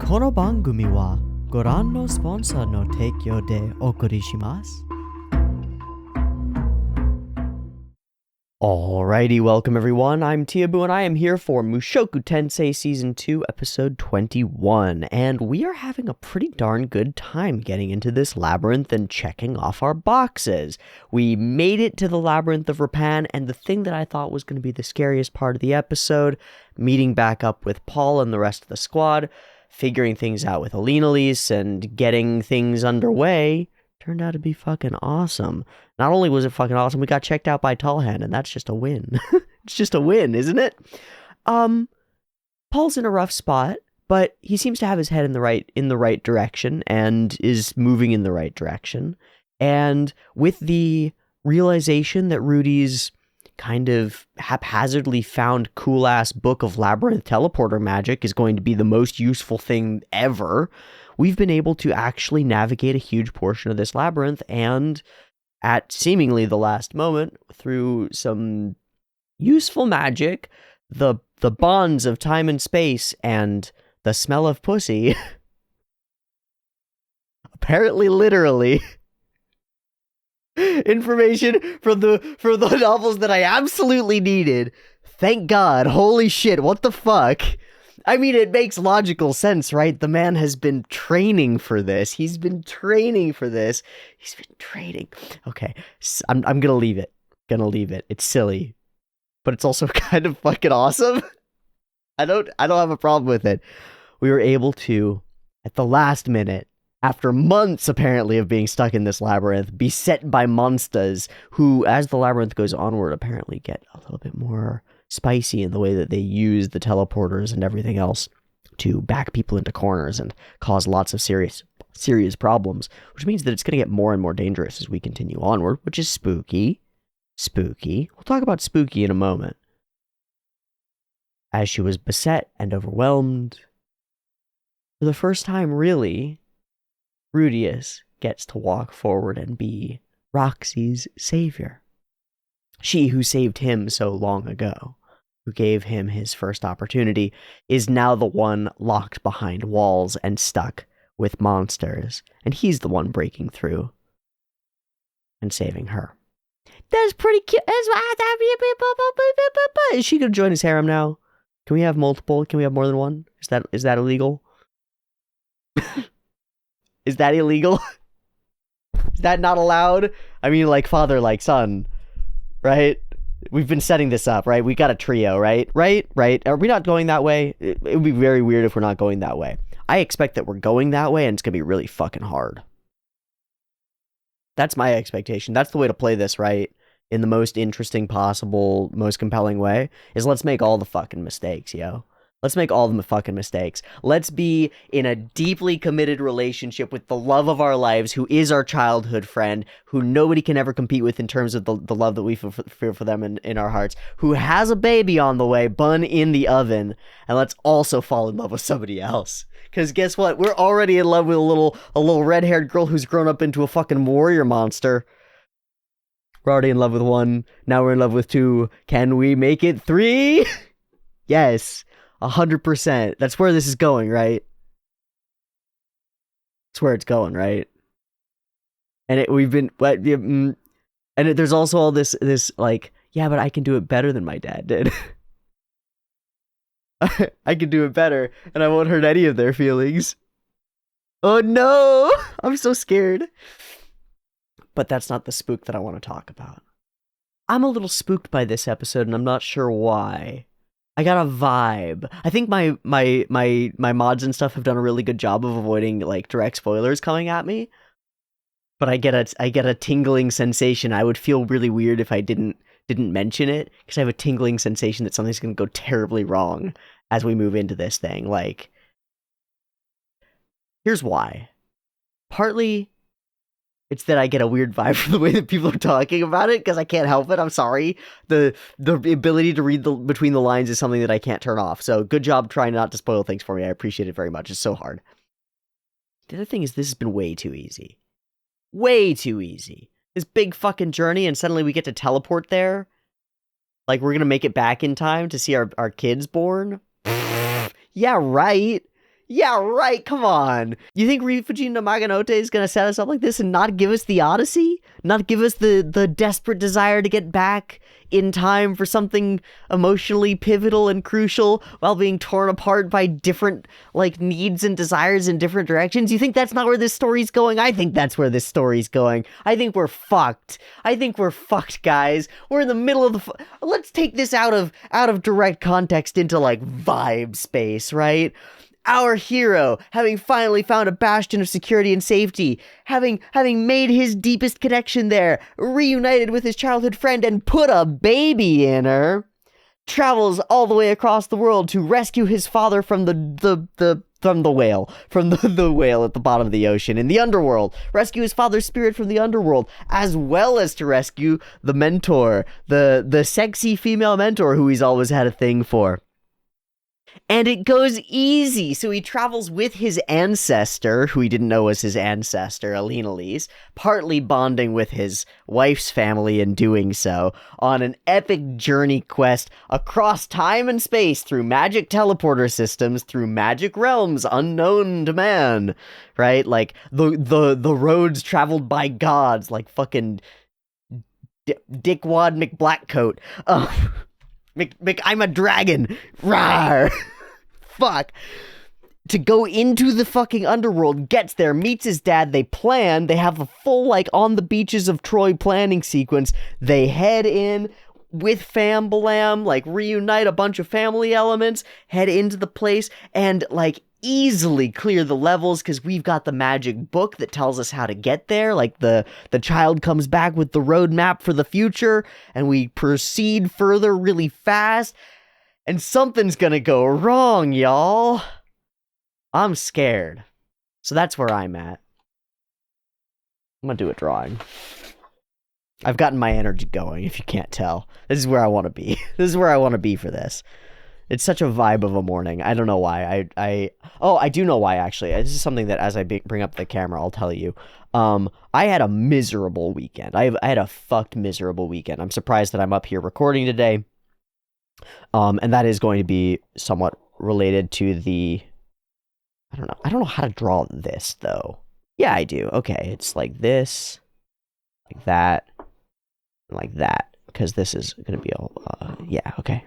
この番組はご覧のスポンサーの提供でお送りします。Alrighty, welcome everyone. I'm Teeaboo and I am here for Mushoku Tensei Season 2, Episode 21. And we are having a pretty darn good time getting into this labyrinth and checking off our boxes. We made it to the Labyrinth of Rapan, and the thing that I thought was going to be the scariest part of the episode, meeting back up with Paul and the rest of the squad, figuring things out with Alenalise, and getting things underway, turned out to be fucking awesome. Not only was it fucking awesome, we got checked out by Tallhand, and that's just a win. It's just a win, isn't it? Paul's in a rough spot, but he seems to have his head in the right direction and is moving in the right direction. And with the realization that Rudy's kind of haphazardly found cool-ass book of labyrinth teleporter magic is going to be the most useful thing ever, we've been able to actually navigate a huge portion of this labyrinth, and at seemingly the last moment, through some useful magic, the bonds of time and space, and the smell of pussy, apparently literally, information from the novels that I absolutely needed. Thank God. Holy shit, what the fuck? I mean, it makes logical sense, right? The man has been training for this. He's been training for this. He's been training. Okay, I'm gonna leave it. It's silly, but it's also kind of fucking awesome. I don't have a problem with it. We were able to, at the last minute, after months apparently of being stuck in this labyrinth, beset by monsters who, as the labyrinth goes onward, apparently get a little bit more spicy in the way that they use the teleporters and everything else to back people into corners and cause lots of serious problems, which means that it's going to get more and more dangerous as we continue onward, which is spooky. We'll talk about spooky in a moment. As she was beset and overwhelmed, for the first time really, Rudius gets to walk forward and be Roxy's savior. She who saved him so long ago, who gave him his first opportunity, is now the one locked behind walls and stuck with monsters, and he's the one breaking through and saving her. That's pretty cute. Is she gonna join his harem now? Can we have multiple? Can we have more than one? Is that illegal? Is that illegal? Is that not allowed? I mean, like father, like son, right? We've been setting this up, right? We got a trio, right? Right? Are we not going that way? It would be very weird if we're not going that way. I expect that we're going that way, and it's gonna be really fucking hard. That's my expectation. That's the way to play this, right? In the most interesting possible, most compelling way, is let's make all the fucking mistakes, yo. Let's make all the fucking mistakes. Let's be in a deeply committed relationship with the love of our lives, who is our childhood friend, who nobody can ever compete with in terms of the love that we feel for them in our hearts, who has a baby on the way, bun in the oven, and let's also fall in love with somebody else. Because guess what? We're already in love with a little red-haired girl who's grown up into a fucking warrior monster. We're already in love with one. Now we're in love with two. Can we make it three? Yes. 100%. That's where this is going, right? That's where it's going, right? And there's also all this like, yeah, but I can do it better than my dad did. I can do it better, and I won't hurt any of their feelings. Oh no! I'm so scared. But that's not the spook that I want to talk about. I'm a little spooked by this episode, and I'm not sure why. I got a vibe. I think my mods and stuff have done a really good job of avoiding like direct spoilers coming at me. But I get a tingling sensation. I would feel really weird if I didn't mention it, because I have a tingling sensation that something's going to go terribly wrong as we move into this thing. Like, here's why. Partly, it's that I get a weird vibe from the way that people are talking about it, because I can't help it. I'm sorry. The ability to read between the lines is something that I can't turn off. So good job trying not to spoil things for me. I appreciate it very much. It's so hard. The other thing is, this has been way too easy. Way too easy. This big fucking journey, and suddenly we get to teleport there. Like, we're gonna make it back in time to see our kids born? Yeah, right. Yeah, right, come on. You think Rifuji Namaganote is gonna set us up like this and not give us the Odyssey? Not give us the desperate desire to get back in time for something emotionally pivotal and crucial while being torn apart by different, like, needs and desires in different directions? You think that's not where this story's going? I think that's where this story's going. I think we're fucked. I think we're fucked, guys. We're in the middle of the... Let's take this out of direct context into, like, vibe space, right? Our hero, having finally found a bastion of security and safety, having made his deepest connection there, reunited with his childhood friend and put a baby in her, travels all the way across the world to rescue his father from the whale at the bottom of the ocean in the underworld, rescue his father's spirit from the underworld, as well as to rescue the mentor, the sexy female mentor who he's always had a thing for. And it goes easy. So he travels with his ancestor, who he didn't know was his ancestor, Alina, partly bonding with his wife's family in doing so, on an epic journey quest across time and space through magic teleporter systems, through magic realms unknown to man, right? Like the roads traveled by gods, like fucking Dickwad McBlackcoat. I'm a dragon. Rawr. Fuck. To go into the fucking underworld, gets there, meets his dad, they plan, they have a full, like, on the beaches of Troy planning sequence. They head in with Fambalam, like, reunite a bunch of family elements, head into the place, and, like, easily clear the levels because we've got the magic book that tells us how to get there. Like, the child comes back with the roadmap for the future, and we proceed further really fast, and something's gonna go wrong, y'all. I'm scared. So that's where I'm at. I'm gonna do a drawing. I've gotten my energy going, if you can't tell. This is where I want to be. This is where I want to be for this. It's such a vibe of a morning. I don't know why. I do know why, actually. This is something that as I bring up the camera, I'll tell you. I had a miserable weekend. I had a fucked miserable weekend. I'm surprised that I'm up here recording today. And that is going to be somewhat related to the... I don't know how to draw this, though. Yeah, I do. Okay, it's like this, like that, and like that. Because this is going to be all... yeah, okay.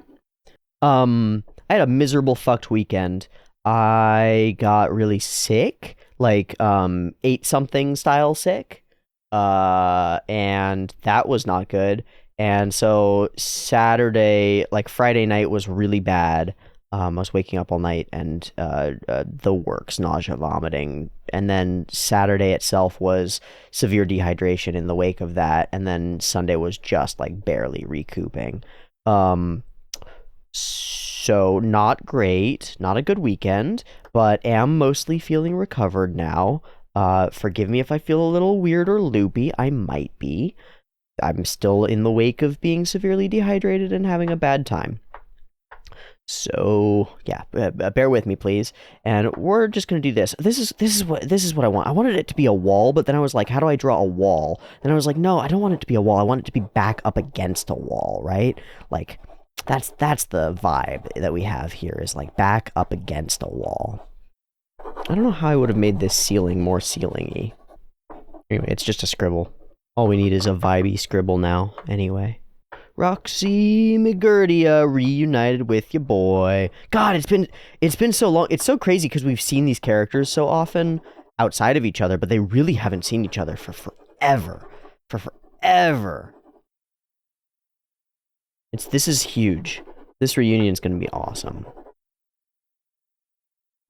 I had a miserable fucked weekend. I got really sick, like, ate something style sick. And that was not good. And so Friday night was really bad. I was waking up all night and the works, nausea, vomiting. And then Saturday itself was severe dehydration in the wake of that. And then Sunday was just like barely recouping. So not great, not a good weekend, but am mostly feeling recovered now. Forgive me if I feel a little weird or loopy. I might be. I'm still in the wake of being severely dehydrated and having a bad time. So yeah, bear with me, please. And we're just gonna do this. This is what I want. I wanted it to be a wall, but then I was like, how do I draw a wall? And I was like, no, I don't want it to be a wall. I want it to be back up against a wall, right? Like that's the vibe that we have here, is like back up against a wall. I don't know how I would have made this ceiling more ceiling-y. Anyway, it's just a scribble. All we need is a vibey scribble now, anyway. Roxy McGurdia reunited with your boy. God, it's been so long. It's so crazy because we've seen these characters so often outside of each other, but they really haven't seen each other for forever. For forever. This is huge. This reunion is going to be awesome.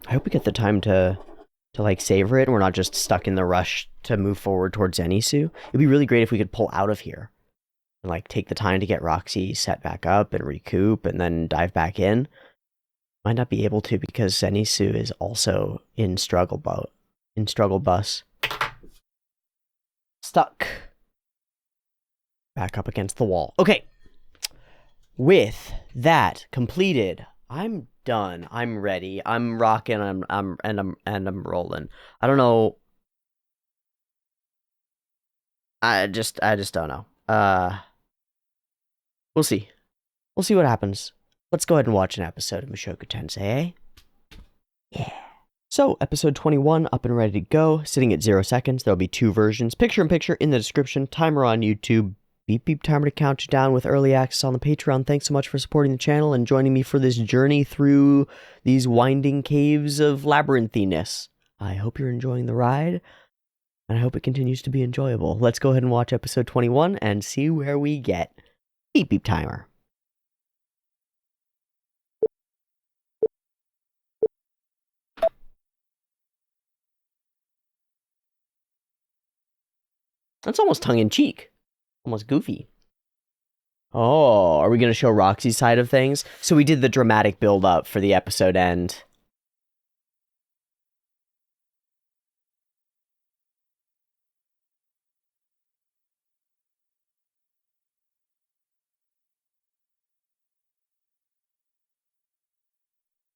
I hope we get the time to like savor it and we're not just stuck in the rush to move forward towards Enisu. It'd be really great if we could pull out of here and like take the time to get Roxy set back up and recoup and then dive back in. Might not be able to because Enisu is also in struggle bus. Stuck. Back up against the wall. Okay. With that completed, I'm done. I'm ready. I'm rocking. I'm rolling. I don't know. I just don't know. We'll see. We'll see what happens. Let's go ahead and watch an episode of Mushoku Tensei, eh? Yeah. So, episode 21 up and ready to go, sitting at 0 seconds. There'll be 2 versions, picture-in-picture in the description, timer on YouTube, beep timer to count you down with early access on the Patreon. Thanks so much for supporting the channel and joining me for this journey through these winding caves of labyrinthiness. I hope you're enjoying the ride, and I hope it continues to be enjoyable. Let's go ahead and watch episode 21 and see where we get. Beep timer. That's almost tongue-in-cheek. Almost goofy. Oh, are we going to show Roxy's side of things? So we did the dramatic build-up for the episode end.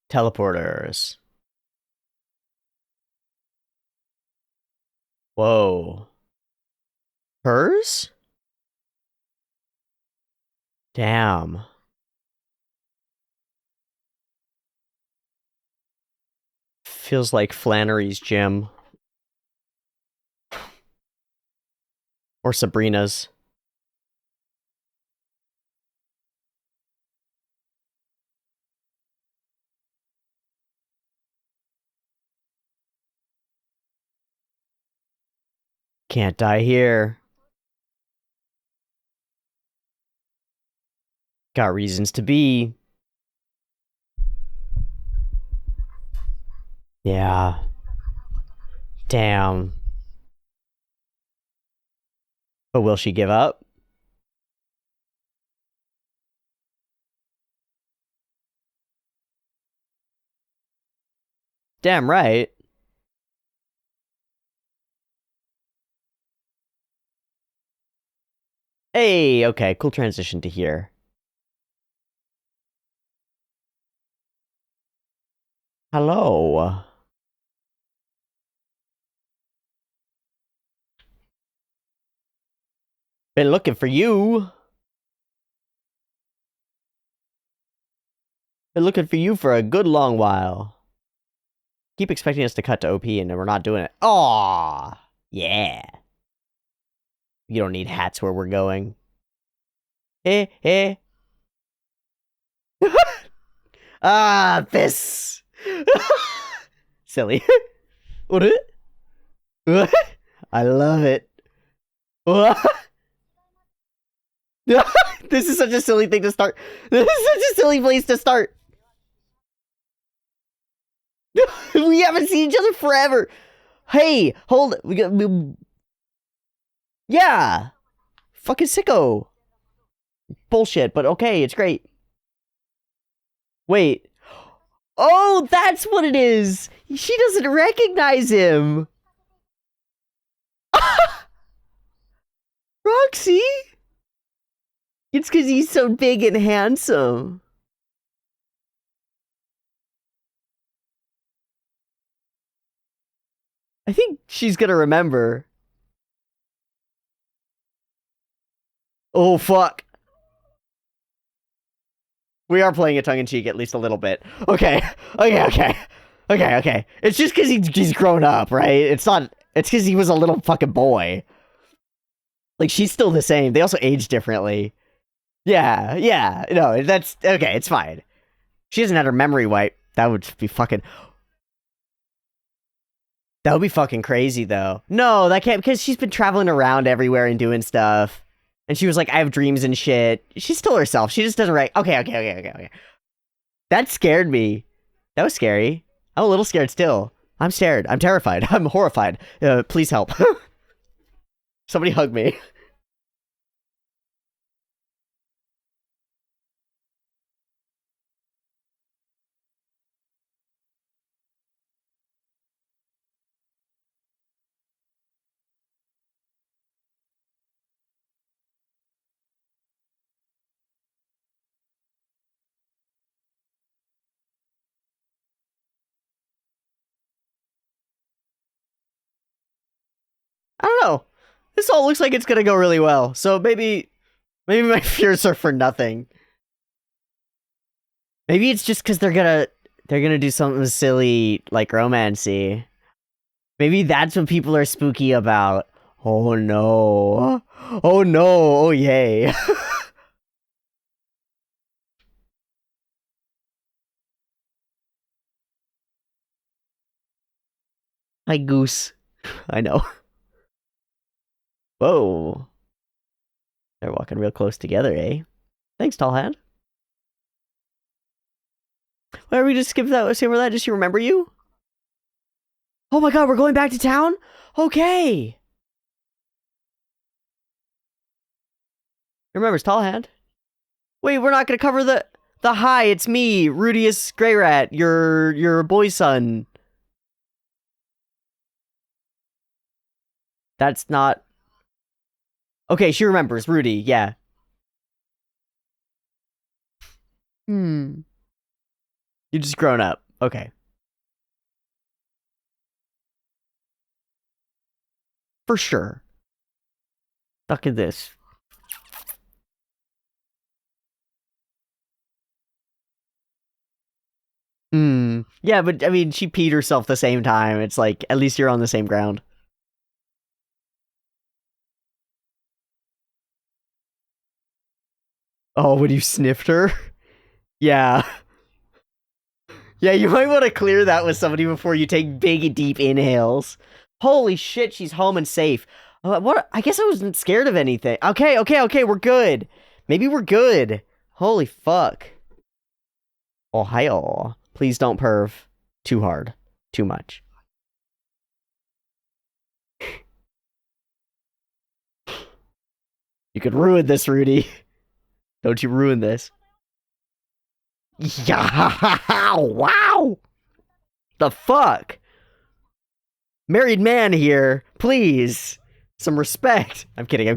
Teleporters. Whoa. Hers? Damn. Feels like Flannery's gym. Or Sabrina's. Can't die here. Got reasons to be. Yeah. Damn. But will she give up? Damn right. Hey, okay, cool transition to here. Hello. Been looking for you. Been looking for you for a good long while. Keep expecting us to cut to OP and we're not doing it. Aww. Yeah. You don't need hats where we're going. Eh. This. Silly. What? I love it. This is such a silly thing to start. This is such a silly place to start. We haven't seen each other forever. Hey, hold it. We got. Yeah. Fucking sicko. Bullshit, but okay, it's great. Wait. Oh, that's what it is. She doesn't recognize him. Roxy? It's because he's so big and handsome. I think she's gonna remember. Oh, fuck. We are playing it tongue-in-cheek at least a little bit. Okay. It's just because he's grown up, right? It's because he was a little fucking boy. Like, she's still the same. They also age differently. Yeah. No, that's... Okay, it's fine. She hasn't had her memory wipe. That would be fucking... That would be fucking crazy, though. No, that can't... Because she's been traveling around everywhere and doing stuff. And she was like, I have dreams and shit. She's still herself. She just doesn't... Okay. That scared me. That was scary. I'm a little scared still. I'm scared. I'm terrified. I'm horrified. Please help. Somebody hug me. I don't know. This all looks like it's gonna go really well. So maybe my fears are for nothing. Maybe it's just because they're They're gonna do something silly like romancy. Maybe that's what people are spooky about. Oh no. Oh no. Oh yay. Hi, Goose. I know. Whoa. They're walking real close together, eh? Thanks, Tall Hand. Why don't we just skip that? Say where that? Does she remember you? Oh my god, we're going back to town? Okay. Remembers Tall Hand. Wait, we're not gonna cover the hi, it's me, Rudius Grey Rat, your boy son. That's not. Okay, she remembers Rudy. Yeah. Hmm. You just grown up. Okay. For sure. Stuck in this. Hmm. Yeah, but I mean, she peed herself the same time. It's like, at least you're on the same ground. Oh, when you sniffed her? Yeah. Yeah, you might want to clear that with somebody before you take big, deep inhales. Holy shit, she's home and safe. What? I guess I wasn't scared of anything. Okay, we're good. Maybe we're good. Holy fuck. Ohio. Please don't perv too hard. Too much. You could ruin this, Rudy. Don't you ruin this. Yeah, wow. The fuck? Married man here. Please. Some respect. I'm kidding. I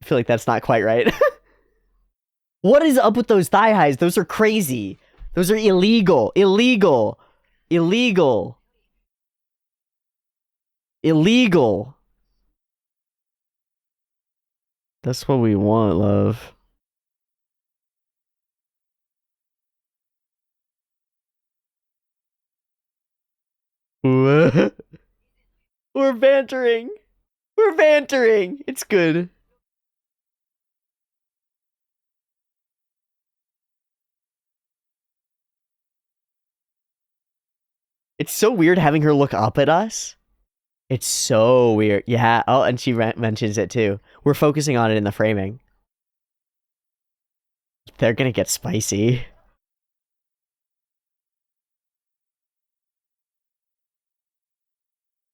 feel like that's not quite right. What is up with those thigh highs? Those are crazy. Those are illegal. Illegal. That's what we want, love. We're bantering. We're bantering. It's good. It's so weird having her look up at us. It's so weird. Yeah. Oh, and she mentions it too. We're focusing on it in the framing. They're gonna get spicy.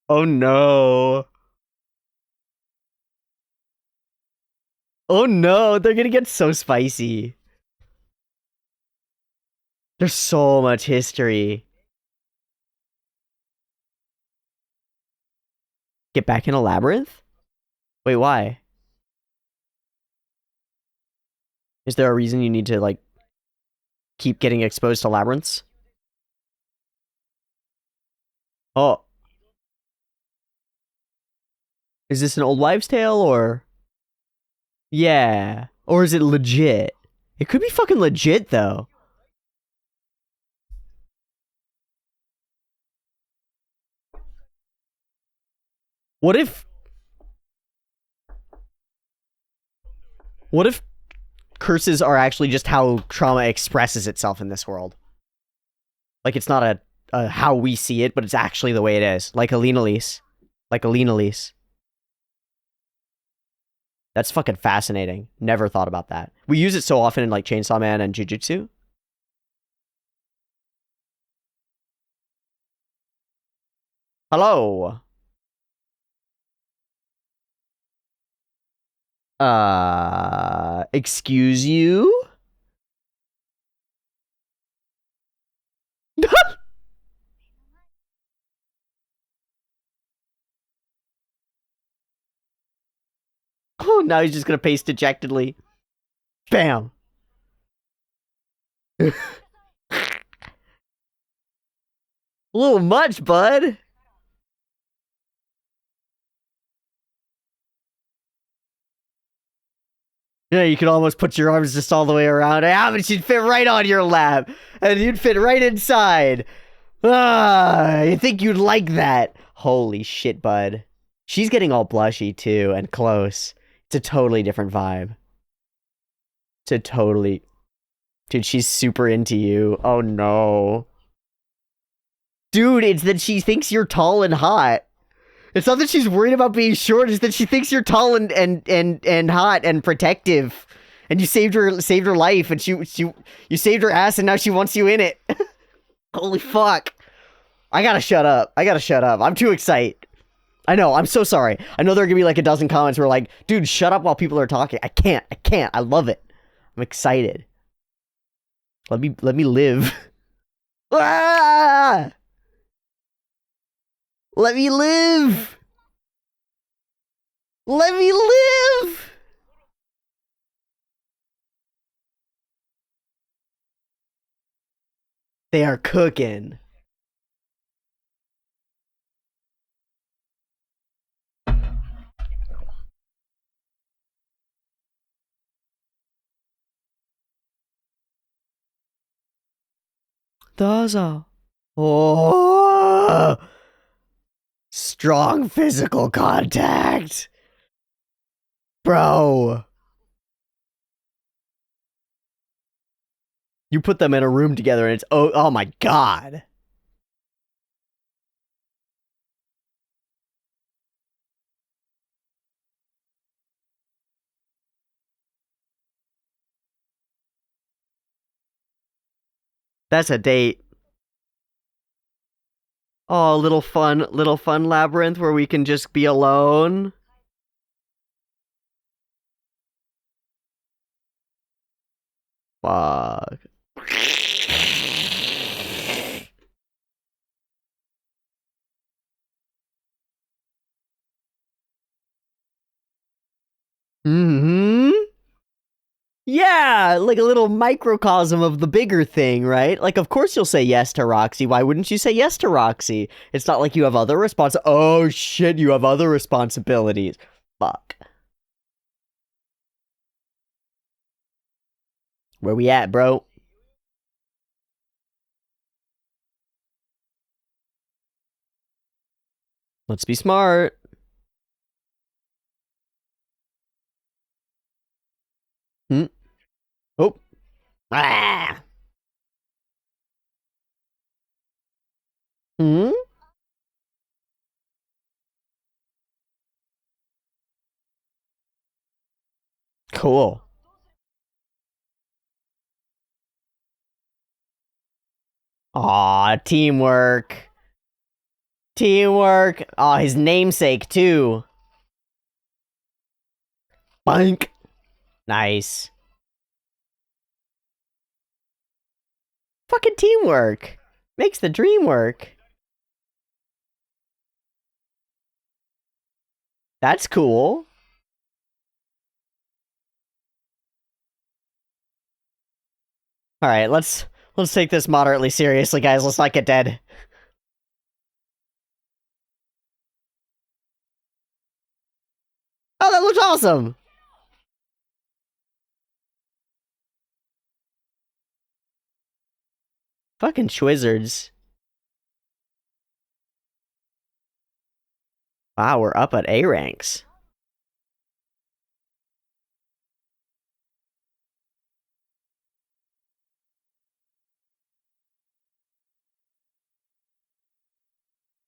Oh no. Oh no. They're gonna get so spicy. There's so much history. Get back in a labyrinth? Wait, why? Is there a reason you need to, like, keep getting exposed to labyrinths? Oh. Is this an old wives' tale, or? Yeah. Or is it legit? It could be fucking legit, though. What if... What if curses are actually just how trauma expresses itself in this world? Like, it's not a how we see it, but it's actually the way it is. Like a Lena Lease. Like a Lena Lease. That's fucking fascinating. Never thought about that. We use it so often in, like, Chainsaw Man and Jujutsu. Hello. Excuse you? Oh, now he's just gonna pace dejectedly. Bam. A little much, bud. Yeah, you could almost put your arms just all the way around. Yeah, but she'd fit right on your lap. And you'd fit right inside. Ah, you think you'd like that? Holy shit, bud. She's getting all blushy, too, and close. It's a totally different vibe. It's a totally... Dude, she's super into you. Oh, no. Dude, it's that she thinks you're tall and hot. It's not that she's worried about being short, it's that she thinks you're tall and hot and protective. And you saved her life, and you saved her ass, and now she wants you in it. Holy fuck. I gotta shut up. I'm too excited. I know, I'm so sorry. I know there are gonna be like a dozen comments where like, dude, shut up while people are talking. I can't. I love it. I'm excited. Let me live. Ah! Let me live! Let me live! They are cooking. Dozo. Oh! Strong physical contact. Bro. You put them in a room together and it's oh my god. That's a date. Oh, little fun labyrinth where we can just be alone. Fuck. Mm-hmm. Yeah, like a little microcosm of the bigger thing, right? Like, of course you'll say yes to Roxy. Why wouldn't you say yes to Roxy? It's not like you have other oh shit, you have other responsibilities. Fuck. Where we at, bro? Let's be smart. Hmm? Oh. Ah! Hmm? Cool. Aw, teamwork. Teamwork. Aw, his namesake, too. Bunk. Nice. Fucking teamwork. Makes the dream work. That's cool. Alright, let's take this moderately seriously, guys. Let's not get dead. Oh, that looks awesome! Fucking Schwizzards. Wow, we're up at A ranks.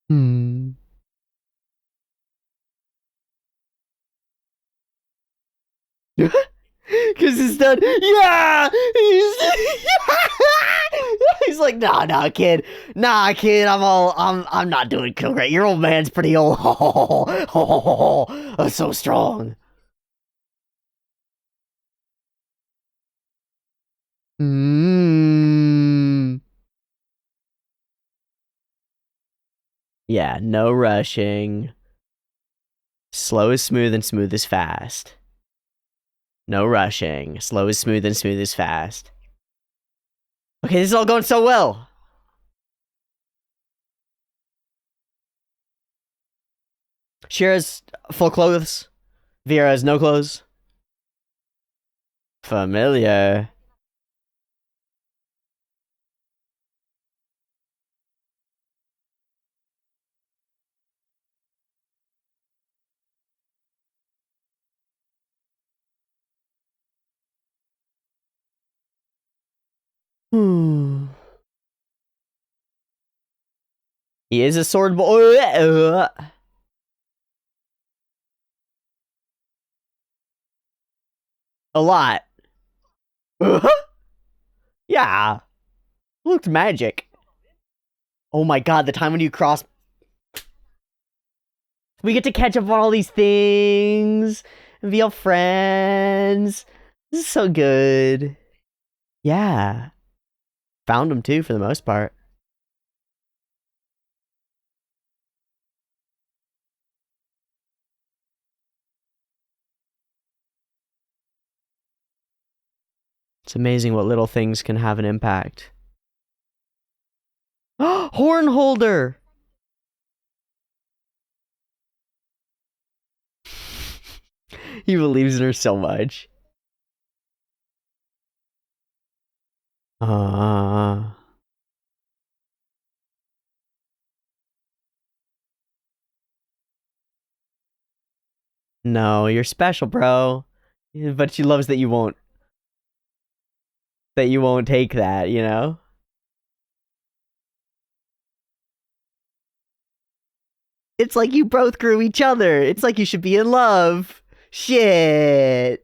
Hmm. Cause it's done. Yeah! He's like, nah, kid. Nah, kid, I'm not doing so great. Your old man's pretty old. So strong. Mm. Yeah, no rushing. Slow is smooth and smooth is fast. No rushing. Slow is smooth and smooth is fast. Okay, this is all going so well. Shira's full clothes. Vera has no clothes. Familiar. Hmm. He is a sword boy. A lot. Yeah. Looked magic. Oh my god, the time when you cross. We get to catch up on all these things and be all friends. This is so good. Yeah. Found him too, for the most part. It's amazing what little things can have an impact. Horn holder! He believes in her so much. Uh, no, you're special, bro. But she loves that you won't take that, you know? It's like you both grew each other. It's like you should be in love. Shit.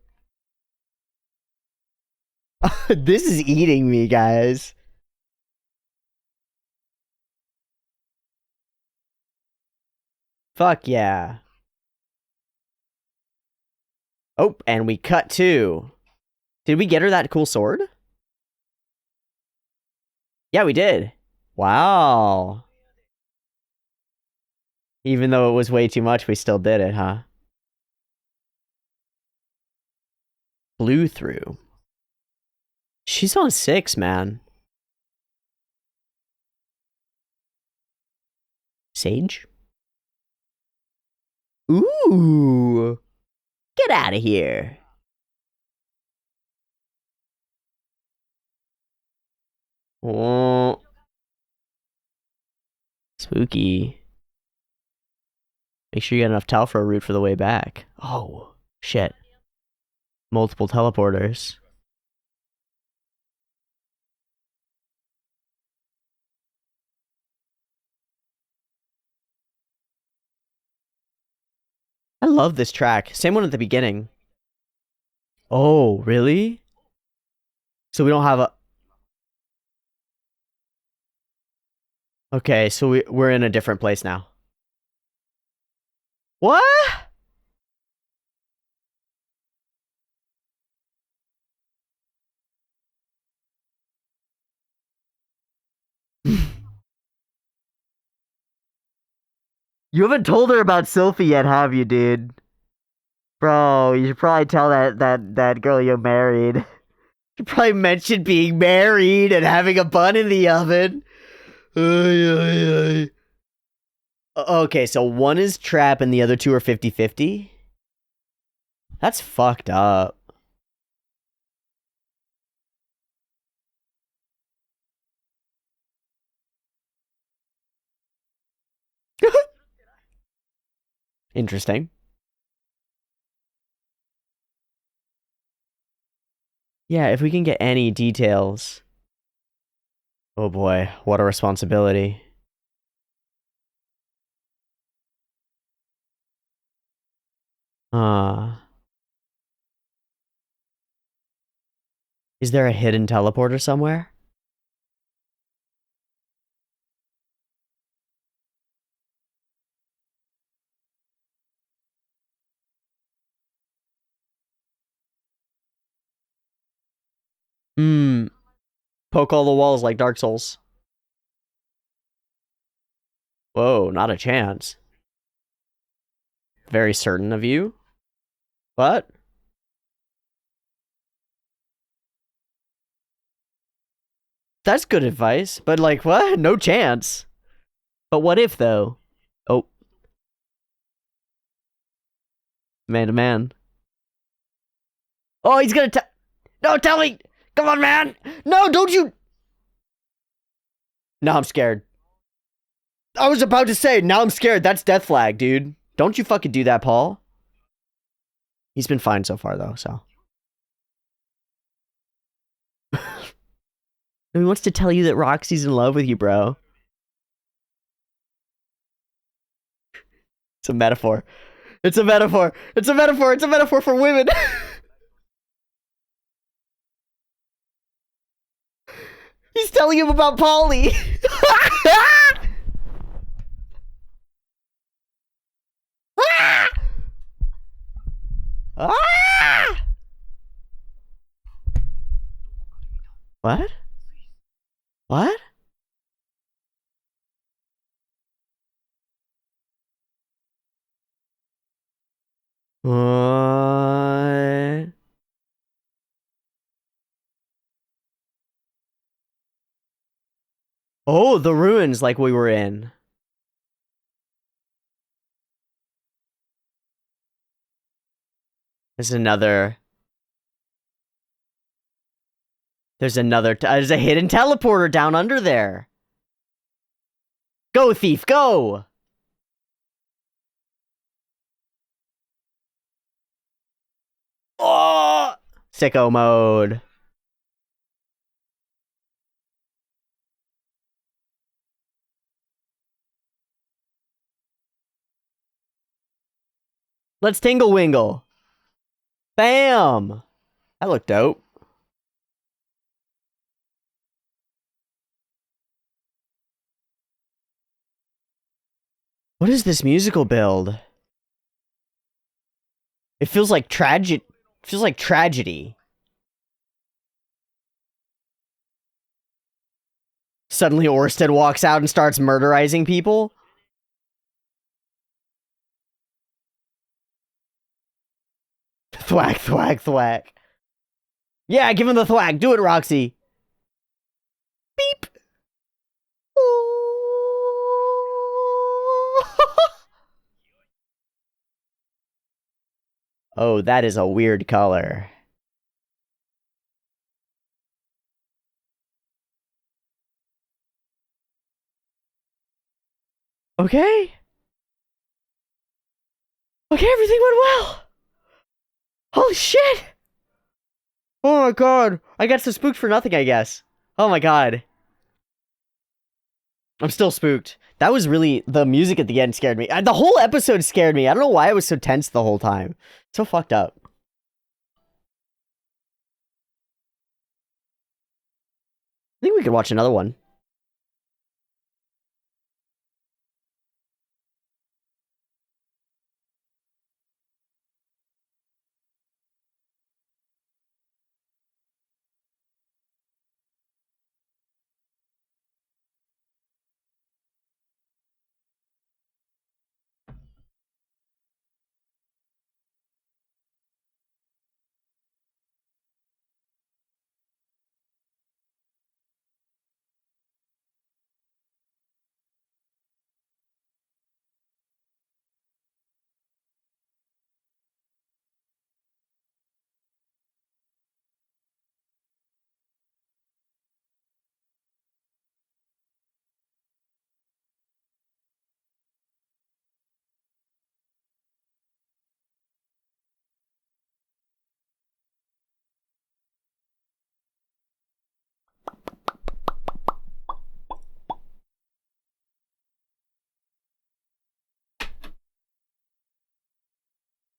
This is eating me, guys. Fuck yeah. Oh, and we cut to. Did we get her that cool sword? Yeah, we did. Wow. Even though it was way too much, we still did it, huh? Blew through. She's on 6, man. Sage? Ooh. Get out of here. Oh. Spooky. Make sure you got enough towel for a route for the way back. Oh, shit. Multiple teleporters. I love this track. Same one at the beginning. Oh, really? So we don't have a... Okay, so we're in a different place now. What? You haven't told her about Sylphie yet, have you, dude? Bro, you should probably tell that girl you're married. You probably mentioned being married and having a bun in the oven. Ay, ay, ay. Okay, so one is trap and the other two are 50-50? That's fucked up. Interesting. Yeah, if we can get any details. Oh boy, what a responsibility. Is there a hidden teleporter somewhere? Hmm. Poke all the walls like Dark Souls. Whoa, not a chance. Very certain of you. But that's good advice. But like, what? No chance. But what if though? Oh, man to man. Oh, he's gonna. No, tell me! Come on, man! No, don't you... Now I'm scared. I was about to say, now I'm scared. That's death flag, dude. Don't you fucking do that, Paul. He's been fine so far, though, so. He wants to tell you that Roxy's in love with you, bro. It's a metaphor. It's a metaphor. It's a metaphor. It's a metaphor for women. He's telling him about Polly. What? What? What? Oh, the ruins like we were in. There's another... There's a hidden teleporter down under there. Go, thief, go! Oh! Sicko mode. Let's tingle wingle. Bam! That looked dope. What is this musical build? It feels like tragedy. Suddenly Orsted walks out and starts murderizing people. Thwack, thwack, thwack. Yeah, give him the thwack. Do it, Roxy. Beep. Oh, that is a weird color. Okay. Okay, everything went well. Holy shit. Oh my god. I got so spooked for nothing, I guess. Oh my god. I'm still spooked. That was really... The music at the end scared me. The whole episode scared me. I don't know why I was so tense the whole time. So fucked up. I think we could watch another one.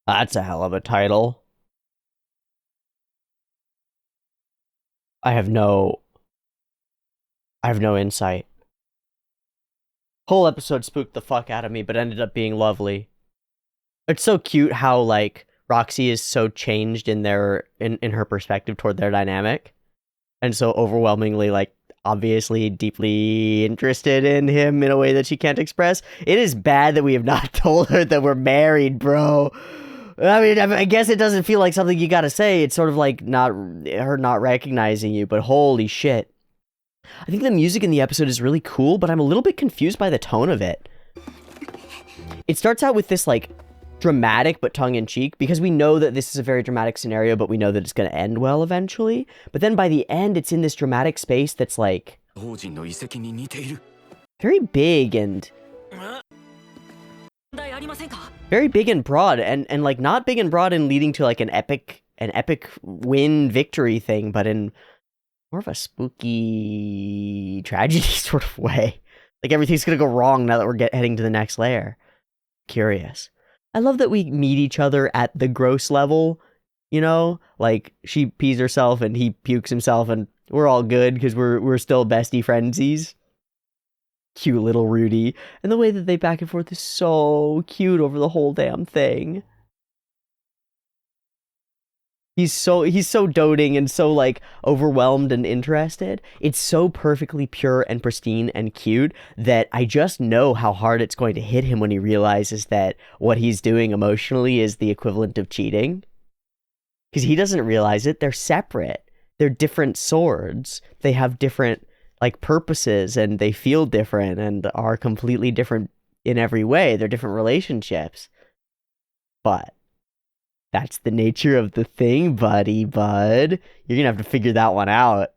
That's a hell of a title. I have no insight. Whole episode spooked the fuck out of me, but ended up being lovely. It's so cute how, like, Roxy is so changed in her perspective toward their dynamic. And so overwhelmingly, like, obviously deeply interested in him in a way that she can't express. It is bad that we have not told her that we're married, bro. I mean, I guess it doesn't feel like something you gotta say. It's sort of like her not recognizing you, but holy shit. I think the music in the episode is really cool, but I'm a little bit confused by the tone of it. It starts out with this, like, dramatic but tongue-in-cheek, because we know that this is a very dramatic scenario, but we know that it's going to end well eventually. But then by the end, it's in this dramatic space that's like very big and broad, and like not big and broad and leading to like an epic win victory thing, but in more of a spooky tragedy sort of way. Like everything's gonna go wrong now that we're heading to the next layer. Curious. I love that we meet each other at the gross level, you know? Like, she pees herself and he pukes himself and we're all good because we're still bestie friendsies. Cute little Rudy. And the way that they back and forth is so cute over the whole damn thing. He's so doting and so like overwhelmed and interested. It's so perfectly pure and pristine and cute that I just know how hard it's going to hit him when he realizes that what he's doing emotionally is the equivalent of cheating. Because he doesn't realize it. They're separate. They're different swords. They have different like purposes and they feel different and are completely different in every way. They're different relationships. But that's the nature of the thing, bud. You're gonna have to figure that one out.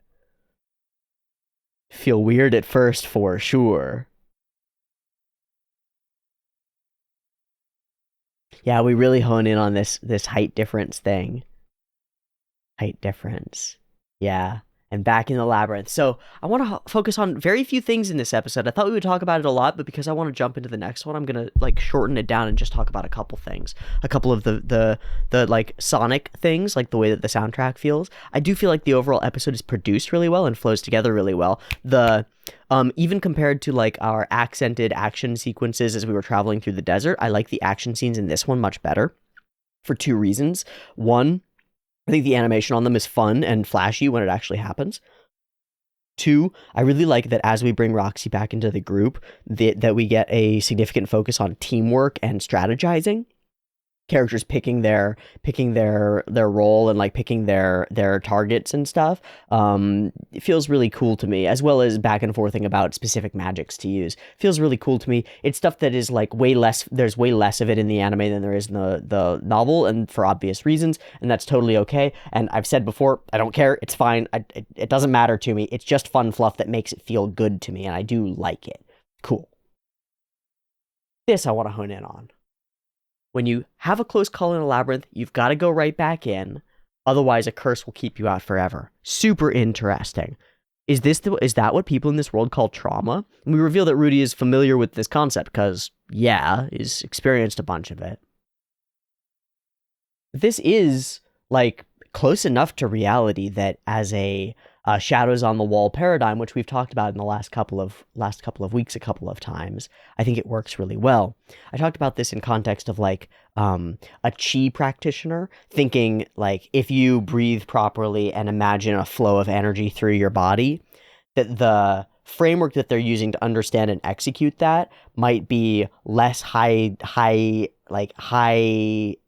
Feel weird at first, for sure. Yeah, we really hone in on this height difference thing. Height difference. Yeah. And back in the labyrinth. So I want to focus on very few things in this episode. I thought we would talk about it a lot, but because I want to jump into the next one, I'm gonna like shorten it down and just talk about a couple things. A couple of the like sonic things, like the way that the soundtrack feels. I do feel like the overall episode is produced really well and flows together really well. Even compared to like our accented action sequences as we were traveling through the desert, I like the action scenes in this one much better for two reasons. One, I think the animation on them is fun and flashy when it actually happens. Two, I really like that as we bring Roxy back into the group, that we get a significant focus on teamwork and strategizing. Characters picking their role and like picking their targets and stuff. It feels really cool to me, as well as back and forthing about specific magics to use. Feels really cool to me. It's stuff that is like way less. There's way less of it in the anime than there is in the novel, and for obvious reasons, and that's totally okay. And I've said before, I don't care. It's fine. It doesn't matter to me. It's just fun fluff that makes it feel good to me, and I do like it. Cool. This I want to hone in on. When you have a close call in a labyrinth, you've got to go right back in. Otherwise, a curse will keep you out forever. Super interesting. Is that what people in this world call trauma? And we reveal that Rudy is familiar with this concept because, yeah, he's experienced a bunch of it. This is, like, close enough to reality that as a shadows on the wall paradigm, which we've talked about in the last couple of weeks a couple of times, I think it works really well. I talked about this in context of like a chi practitioner, thinking like if you breathe properly and imagine a flow of energy through your body, that the framework that they're using to understand and execute that might be less high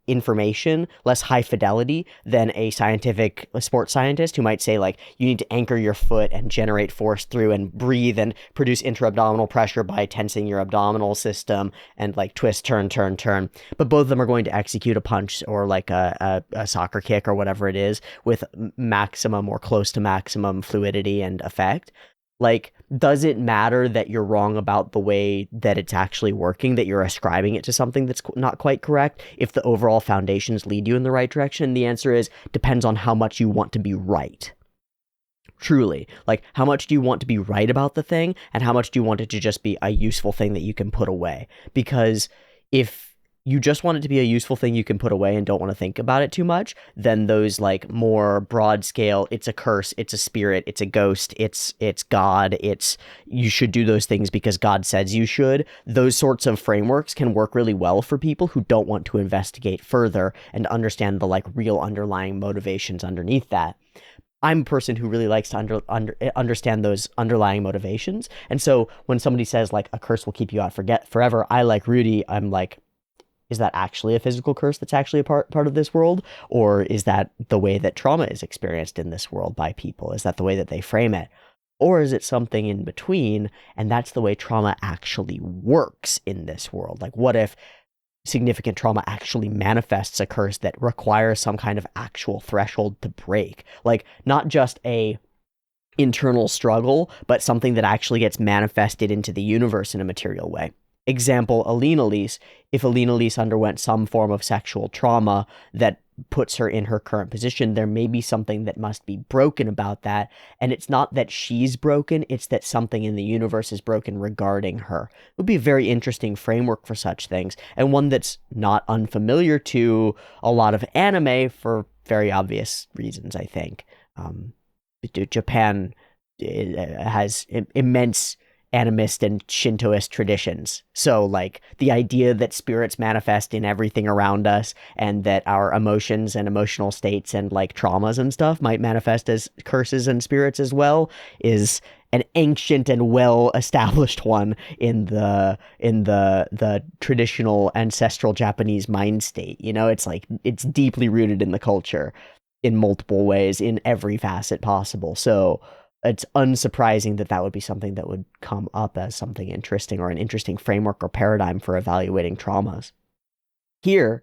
information, less high fidelity than a sports scientist who might say like you need to anchor your foot and generate force through and breathe and produce intra-abdominal pressure by tensing your abdominal system and like twist, turn. But both of them are going to execute a punch or like a soccer kick or whatever it is with maximum or close to maximum fluidity and effect. Like, does it matter that you're wrong about the way that it's actually working, that you're ascribing it to something that's not quite correct, if the overall foundations lead you in the right direction? The answer is, depends on how much you want to be right. Truly. Like, how much do you want to be right about the thing, and how much do you want it to just be a useful thing that you can put away? Because if you just want it to be a useful thing you can put away and don't want to think about it too much, then those like more broad scale, it's a curse, it's a spirit, it's a ghost, it's God, you should do those things because God says you should. Those sorts of frameworks can work really well for people who don't want to investigate further and understand the like real underlying motivations underneath that. I'm a person who really likes to understand those underlying motivations. And so when somebody says like a curse will keep you out forever, I, like Rudy, I'm like, is that actually a physical curse that's actually a part of this world? Or is that the way that trauma is experienced in this world by people? Is that the way that they frame it? Or is it something in between, and that's the way trauma actually works in this world? Like, what if significant trauma actually manifests a curse that requires some kind of actual threshold to break. Like, not just a internal struggle, but something that actually gets manifested into the universe in a material way. Example, Alina Lise. If Alina Lise underwent some form of sexual trauma that puts her in her current position, there may be something that must be broken about that. And it's not that she's broken, it's that something in the universe is broken regarding her. It would be a very interesting framework for such things, and one that's not unfamiliar to a lot of anime for very obvious reasons, I think. Japan has immense animist and Shintoist traditions. So, like, the idea that spirits manifest in everything around us and that our emotions and emotional states and, like, traumas and stuff might manifest as curses and spirits as well is an ancient and well-established one in the traditional ancestral Japanese mind state. You know, it's like, it's deeply rooted in the culture in multiple ways, in every facet possible. So it's unsurprising that that would be something that would come up as something interesting, or an interesting framework or paradigm for evaluating traumas. Here,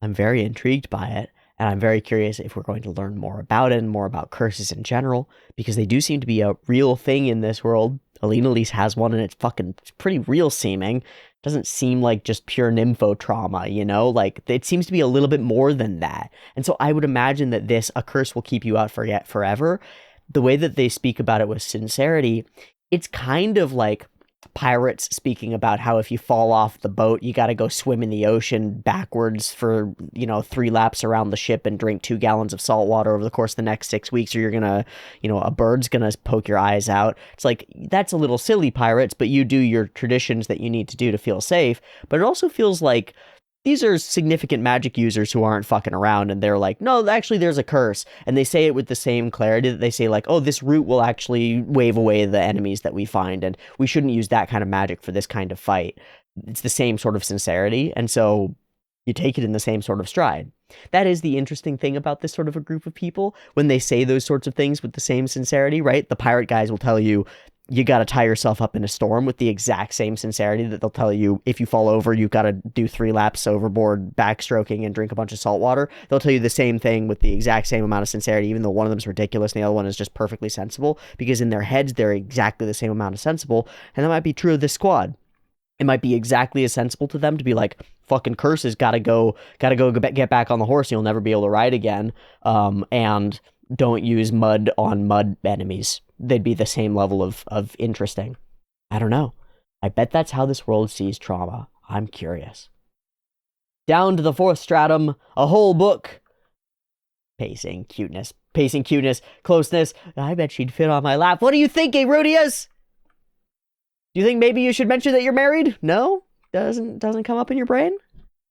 I'm very intrigued by it, and I'm very curious if we're going to learn more about it and more about curses in general, because they do seem to be a real thing in this world. Alina Lise has one, and it's pretty real seeming. Doesn't seem like just pure nympho trauma, you know? Like, it seems to be a little bit more than that. And so I would imagine that a curse will keep you out forever. The way that they speak about it with sincerity, it's kind of like pirates speaking about how if you fall off the boat, you got to go swim in the ocean backwards for, 3 laps around the ship and drink 2 gallons of salt water over the course of the next 6 weeks, or you're gonna, a bird's gonna poke your eyes out. It's like, that's a little silly, pirates, but you do your traditions that you need to do to feel safe. But it also feels like these are significant magic users who aren't fucking around, and they're like, no, actually there's a curse. And they say it with the same clarity that they say, like, oh, this root will actually wave away the enemies that we find, and we shouldn't use that kind of magic for this kind of fight. It's the same sort of sincerity, and so you take it in the same sort of stride. That is the interesting thing about this sort of a group of people, when they say those sorts of things with the same sincerity, right? The pirate guys will tell you, you got to tie yourself up in a storm, with the exact same sincerity that they'll tell you if you fall over, you've got to do 3 laps overboard, backstroking, and drink a bunch of salt water. They'll tell you the same thing with the exact same amount of sincerity, even though one of them is ridiculous and the other one is just perfectly sensible, because in their heads, they're exactly the same amount of sensible. And that might be true of this squad. It might be exactly as sensible to them to be like, fucking curses, gotta go get back on the horse, you'll never be able to ride again, and don't use mud on mud enemies. They'd be the same level of interesting. I don't know. I bet that's how this world sees trauma. I'm curious. Down to the 4th stratum, a whole book. Pacing, cuteness, closeness. I bet she'd fit on my lap. What do you think, Arodias? Do you think maybe you should mention that you're married? No? Doesn't come up in your brain?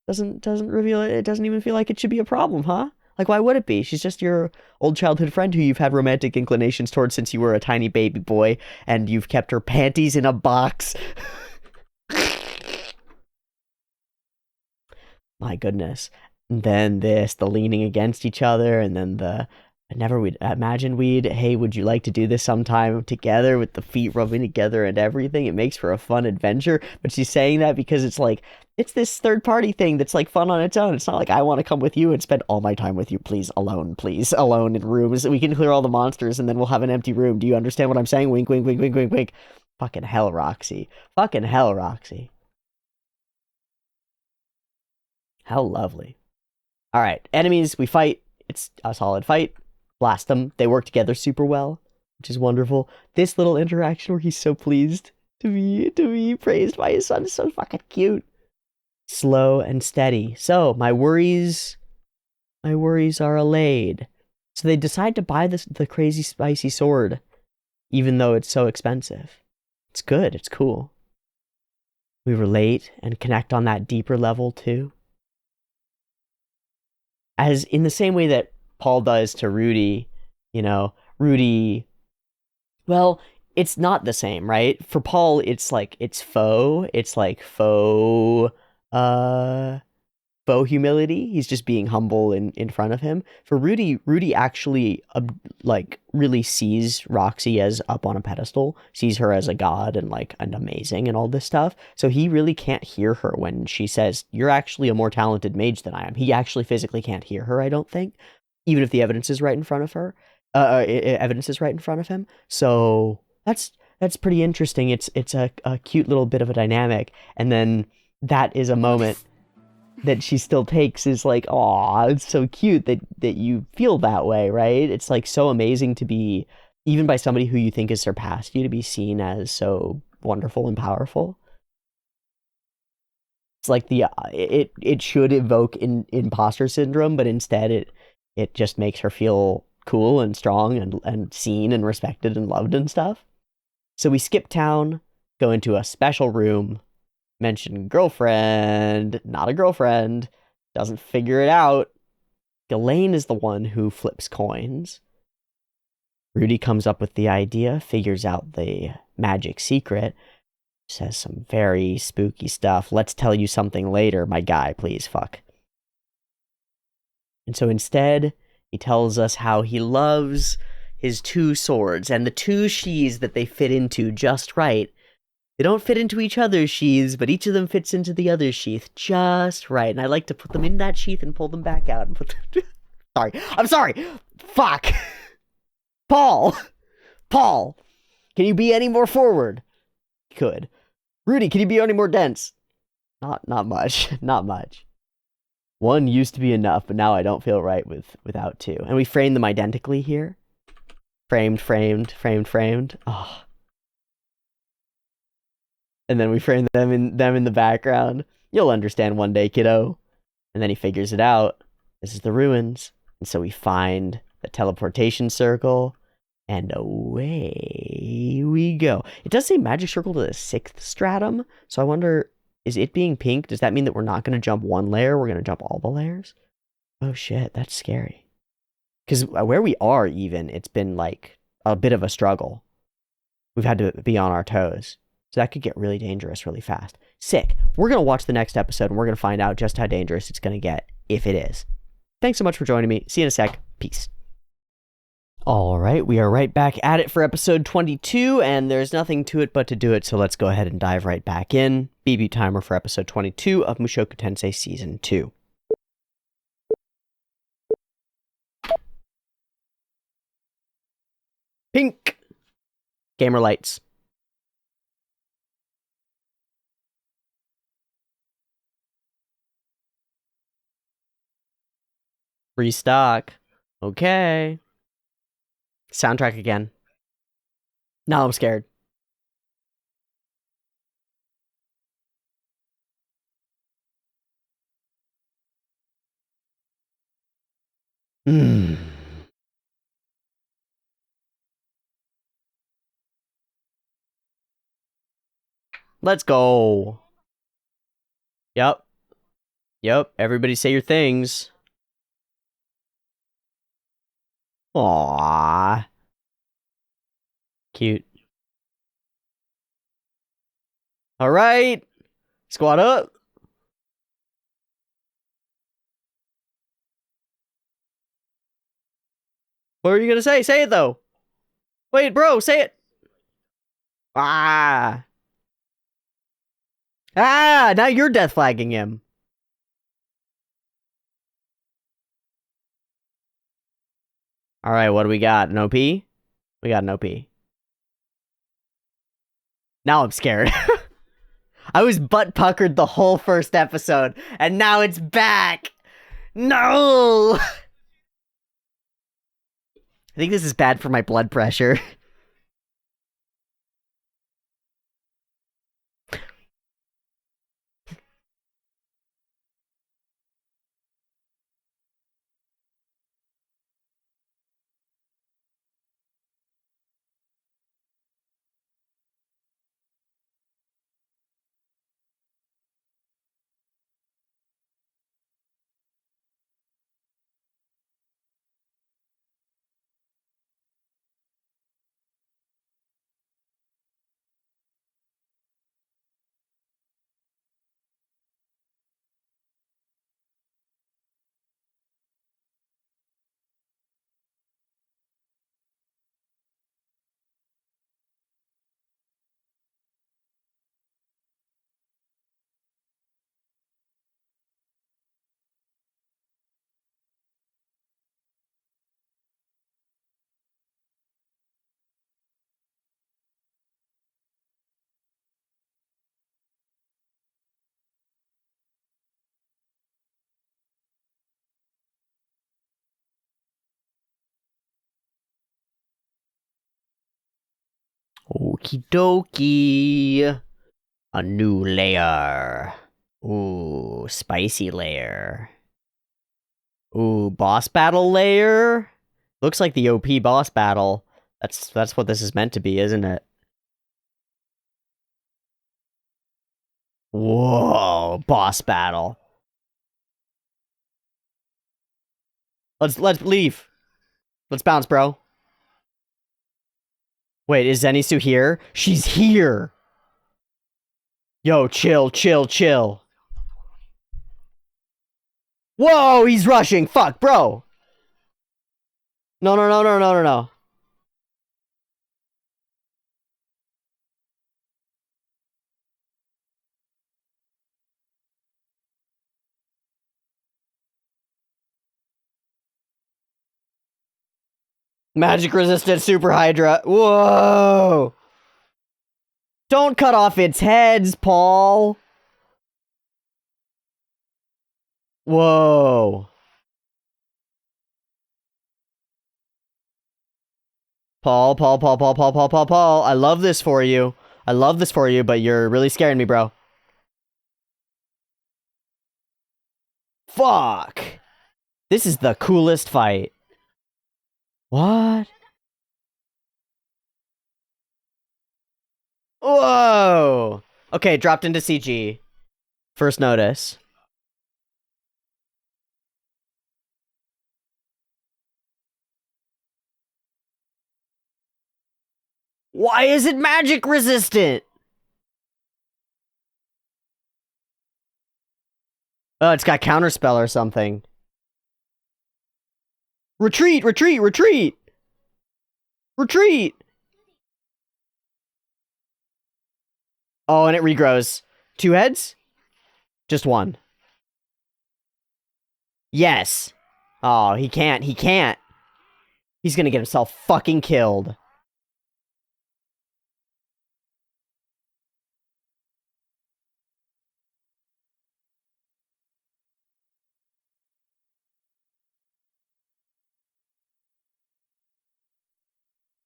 Doesn't reveal it? It doesn't even feel like it should be a problem, huh? Like, why would it be? She's just your old childhood friend who you've had romantic inclinations towards since you were a tiny baby boy, and you've kept her panties in a box. My goodness. And then the leaning against each other, and then we'd imagine hey, would you like to do this sometime together, with the feet rubbing together and everything? It makes for a fun adventure. But she's saying that because it's like, it's this third party thing that's like fun on its own. It's not like I want to come with you and spend all my time with you. Please, alone in rooms. We can clear all the monsters and then we'll have an empty room. Do you understand what I'm saying? Wink, wink, wink, wink, wink, wink. Fucking hell, Roxy. How lovely. All right, enemies, we fight. It's a solid fight. Blast them. They work together super well, which is wonderful. This little interaction where he's so pleased to be praised by his son is so fucking cute. Slow and steady. So my worries are allayed. So they decide to buy the crazy spicy sword, even though it's so expensive. It's good. It's cool. We relate and connect on that deeper level too. As in the same way that Paul does to Rudy, Rudy, well, it's not the same, right? For Paul, it's like faux, faux humility. He's just being humble in front of him. For Rudy, Rudy actually like really sees Roxy as up on a pedestal, sees her as a god and like an amazing and all this stuff. So he really can't hear her when she says, "You're actually a more talented mage than I am." He actually physically can't hear her, I don't think, even if the evidence is right in front of her. Evidence is right in front of him. So that's pretty interesting. It's a cute little bit of a dynamic, and then that is a moment that she still takes is like, aw, it's so cute that you feel that way, right? It's like so amazing to be, even by somebody who you think has surpassed you, to be seen as so wonderful and powerful. It's like it should evoke imposter syndrome, but instead it just makes her feel cool and strong and seen and respected and loved and stuff. So we skip town, go into a special room, mention girlfriend, not a girlfriend, doesn't figure it out. Elaine is the one who flips coins. Rudy comes up with the idea, figures out the magic secret, says some very spooky stuff. Let's tell you something later, my guy, please, fuck. And so instead, he tells us how he loves his two swords and the two sheaths that they fit into just right. They don't fit into each other's sheaths, but each of them fits into the other sheath just right. And I like to put them in that sheath and pull them back out and put them... Sorry. I'm sorry. Fuck. Paul. Paul. Can you be any more forward? Could. Rudy, can you be any more dense? Not much. Not much. One used to be enough, but now I don't feel right without two. And we frame them identically here. Framed, framed, framed, framed. Oh. And then we frame them in the background. You'll understand one day, kiddo. And then he figures it out. This is the ruins. And so we find the teleportation circle, and away we go. It does say magic circle to the 6th stratum, so I wonder, is it being pink? Does that mean that we're not going to jump one layer? We're going to jump all the layers? Oh shit, that's scary. Because where we are even, it's been like a bit of a struggle. We've had to be on our toes. So that could get really dangerous really fast. Sick. We're going to watch the next episode and we're going to find out just how dangerous it's going to get, if it is. Thanks so much for joining me. See you in a sec. Peace. All right, we are right back at it for episode 22, and there's nothing to it but to do it, so let's go ahead and dive right back in. BB timer for episode 22 of Mushoku Tensei Season 2. Pink. Gamer lights. Restock. Okay. Soundtrack again. Now I'm scared. Let's go. Yep. Yep. Everybody say your things. Aww. Cute. All right. Squad up. What are you gonna say? Say it though. Wait, bro, say it. Ah. Ah, now you're death flagging him. All right, what do we got? An OP? We got an OP. Now I'm scared. I was butt puckered the whole first episode, and now it's back. No! I think this is bad for my blood pressure. Okie dokie. A new layer. Ooh, spicy layer. Ooh, boss battle layer? Looks like the OP boss battle. That's what this is meant to be, isn't it? Whoa, boss battle. Let's leave. Let's bounce, bro. Wait, is Zenitsu here? She's here! Yo, chill, chill, chill. Whoa, he's rushing! Fuck, bro! No, no, no, no, no, no, no. Magic resistant super hydra. Whoa! Don't cut off its heads, Paul! Whoa. Paul, Paul, Paul, Paul, Paul, Paul, Paul, Paul. I love this for you. I love this for you, but you're really scaring me, bro. Fuck! This is the coolest fight. What? Whoa! Okay, dropped into CG. First notice. Why is it magic resistant? Oh, it's got counterspell or something. Retreat, retreat, retreat! Retreat! Oh, and it regrows. 2 heads? Just 1. Yes! Oh, he can't, he can't. He's gonna get himself fucking killed.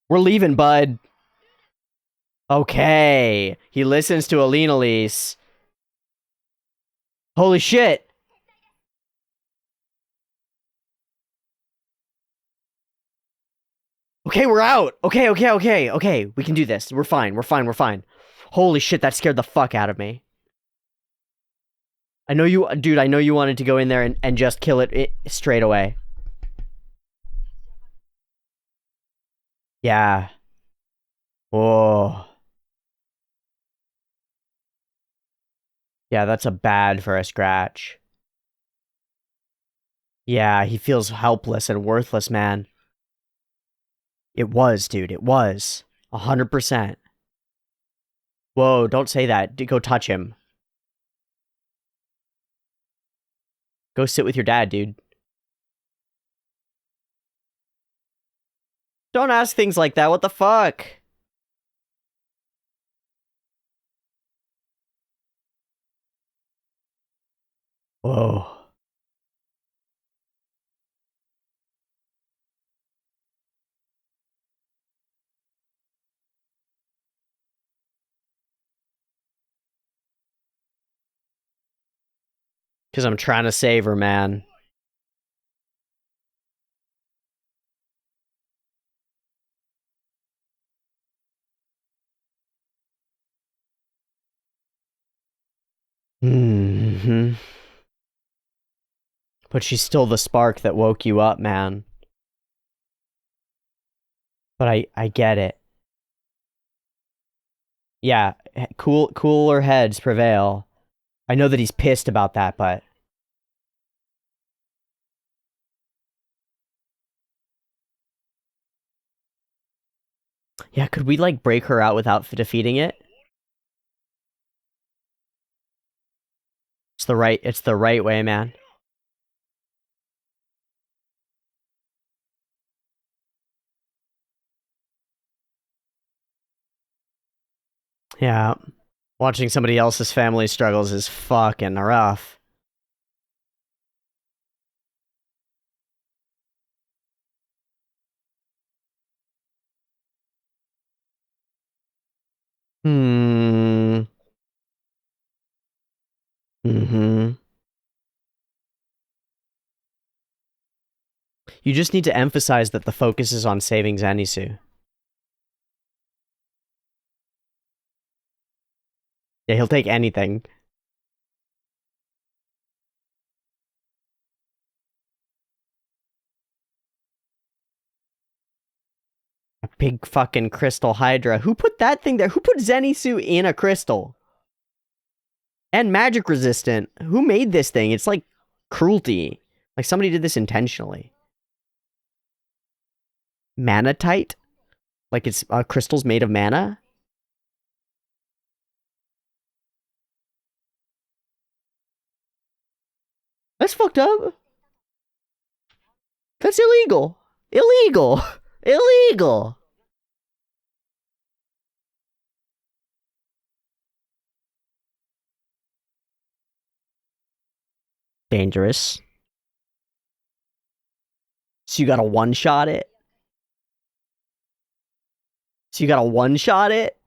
We're leaving, bud. Okay. He listens to Alina Elise. Holy shit. Okay, we're out. Okay, okay, okay, okay. We can do this. We're fine. We're fine. We're fine. Holy shit, that scared the fuck out of me. I know you, dude, I know you wanted to go in there and just kill it straight away. Yeah. Whoa. Yeah, that's a bad for a scratch. Yeah, he feels helpless and worthless, man. It was, dude. It was. 100%. Whoa, don't say that. Go touch him. Go sit with your dad, dude. Don't ask things like that. What the fuck? Whoa. Because I'm trying to save her, man. Mm-hmm. But she's still the spark that woke you up, man. But I get it. Yeah, cooler heads prevail. I know that he's pissed about that, but yeah, could we like break her out without defeating it? It's the right way, man. Yeah. Watching somebody else's family struggles is fucking rough. Hmm. Mm-hmm. You just need to emphasize that the focus is on saving Zenitsu. Yeah, he'll take anything. A big fucking crystal hydra. Who put that thing there? Who put Zenitsu in a crystal? And magic resistant. Who made this thing? It's like cruelty. Like somebody did this intentionally. Manatite? Like it's crystals made of mana? That's fucked up. That's illegal. Illegal. Illegal. Dangerous. So you gotta one-shot it? So you gotta one-shot it?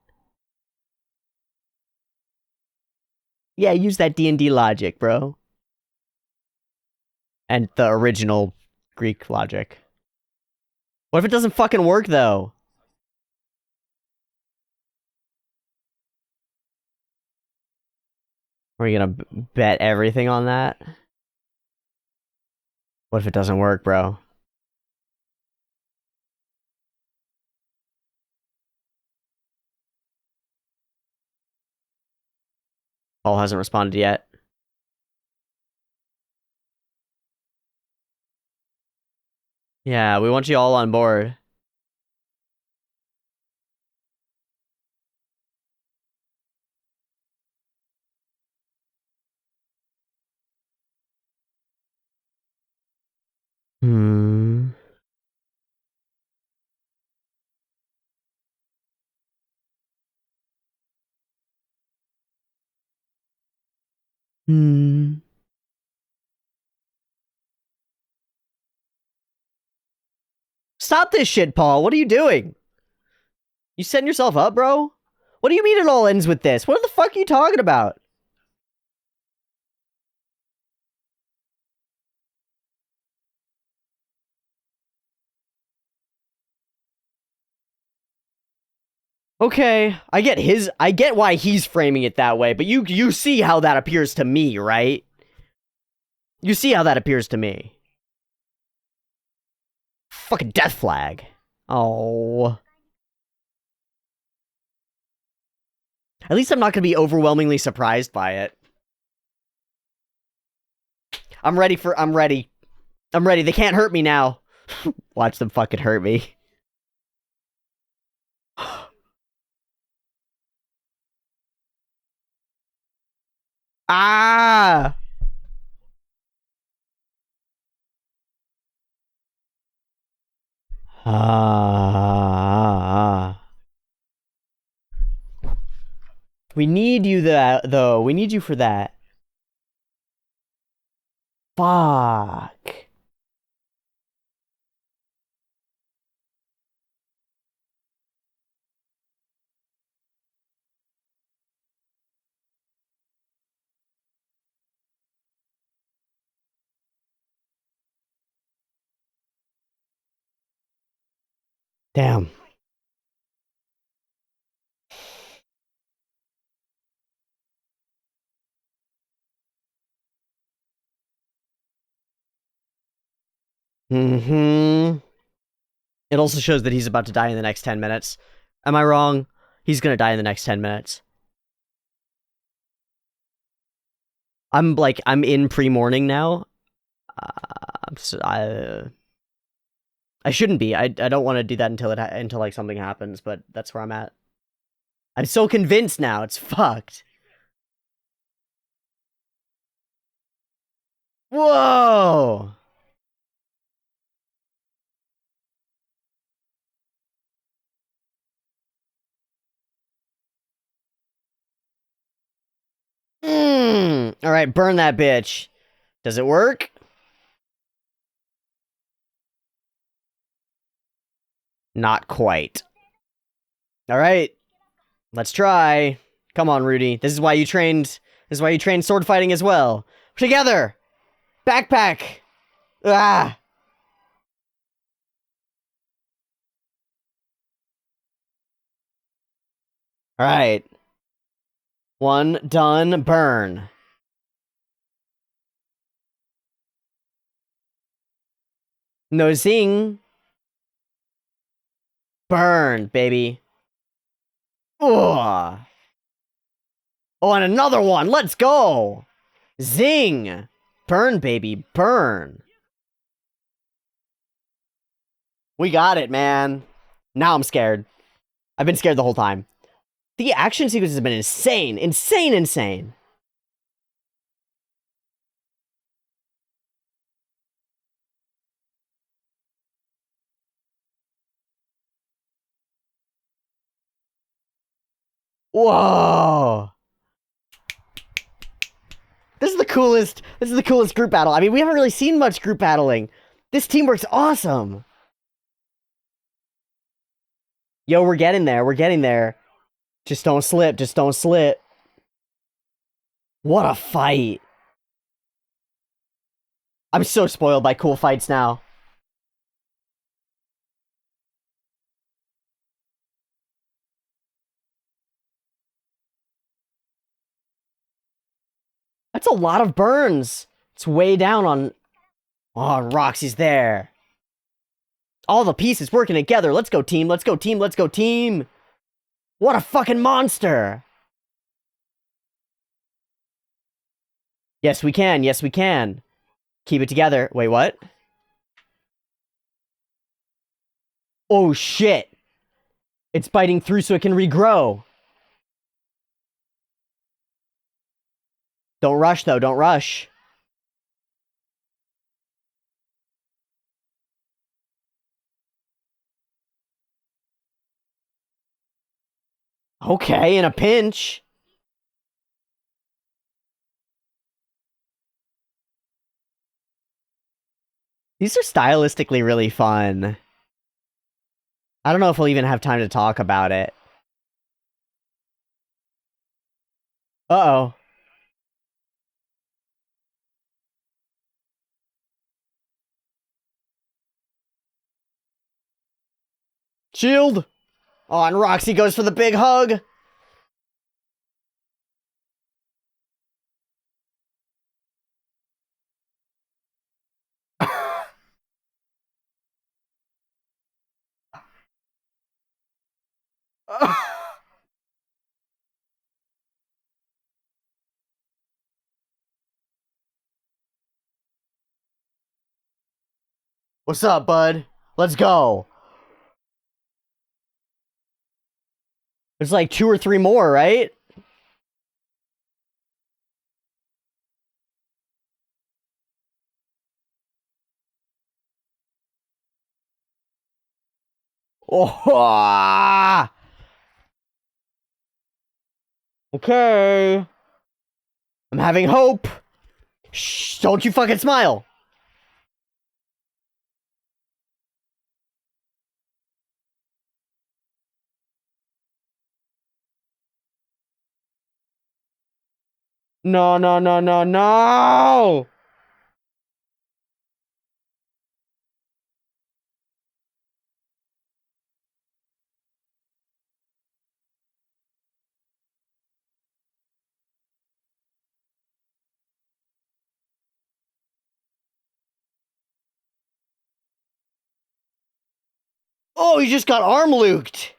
Yeah, use that D&D logic, bro. And the original Greek logic. What if it doesn't fucking work, though? Are you gonna bet everything on that? What if it doesn't work, bro? Paul hasn't responded yet. Yeah, we want you all on board. Hmm. Hmm. Stop this shit, Paul. What are you doing? You setting yourself up, bro? What do you mean it all ends with this? What the fuck are you talking about? Okay, I get why he's framing it that way, but you see how that appears to me, right? You see how that appears to me. Fucking death flag. Oh. At least I'm not gonna be overwhelmingly surprised by it. I'm ready. I'm ready. They can't hurt me now. Watch them fucking hurt me. Ah! Ah. We need you that though. We need you for that. Fuck. Damn. Mm-hmm. It also shows that he's about to die in the next 10 minutes. Am I wrong? He's gonna die in the next 10 minutes. I'm in pre-morning now. I shouldn't be. I don't want to do that until like something happens, but that's where I'm at. I'm so convinced now. It's fucked. Whoa. All right, burn that bitch. Does it work? Not quite. All right. Let's try. Come on, Rudy. This is why you trained sword fighting as well. Together! Backpack! Ah! Alright. One, done, burn. No zing. Burn, baby. Ugh. Oh, and another one! Let's go! Zing! Burn, baby, burn. We got it, man. Now I'm scared. I've been scared the whole time. The action sequences have been insane. Insane, insane. Whoa! This is the coolest group battle. I mean, we haven't really seen much group battling. This teamwork's awesome. Yo, we're getting there. We're getting there. Just don't slip. Just don't slip. What a fight. I'm so spoiled by cool fights now. That's a lot of burns. It's way down on... Oh, Roxy's there. All the pieces working together. Let's go, team. Let's go, team. Let's go, team. What a fucking monster. Yes, we can. Yes, we can. Keep it together. Wait, what? Oh, shit. It's biting through so it can regrow. Don't rush, though. Don't rush. Okay, in a pinch. These are stylistically really fun. I don't know if we'll even have time to talk about it. Uh-oh. Shield! Oh, and Roxy goes for the big hug. What's up, bud? Let's go. There's like 2 or 3 more, right? Oh, okay. I'm having hope. Shh, don't you fucking smile. No, no, no, no, no! Oh, he just got arm luked.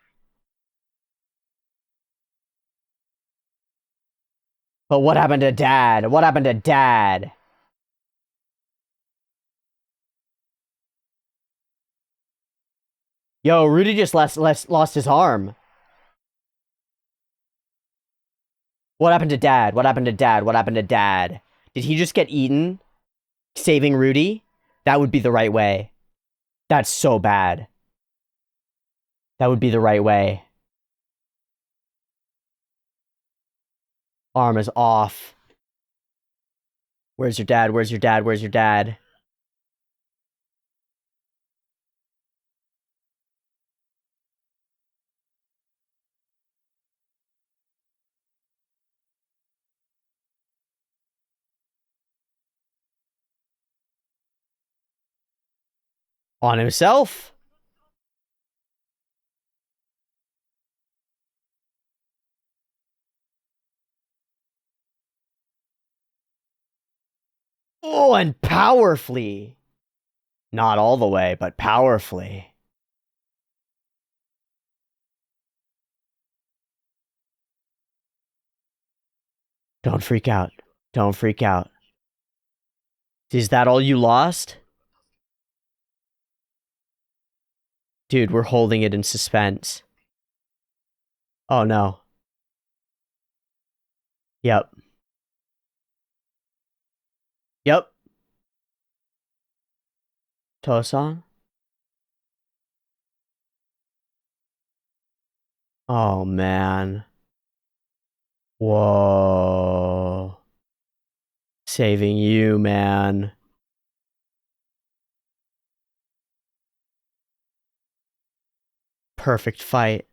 But what happened to Dad? What happened to Dad? Yo, Rudy just lost his arm. What happened to Dad? What happened to Dad? What happened to Dad? Did he just get eaten? Saving Rudy? That would be the right way. That's so bad. That would be the right way. Arm is off. Where's your dad? Where's your dad? Where's your dad? On himself. Oh, and powerfully. Not all the way, but powerfully. Don't freak out. Don't freak out. Is that all you lost? Dude, we're holding it in suspense. Oh no. Yep. Yep. Tosan? Oh man. Whoa. Saving you, man. Perfect fight.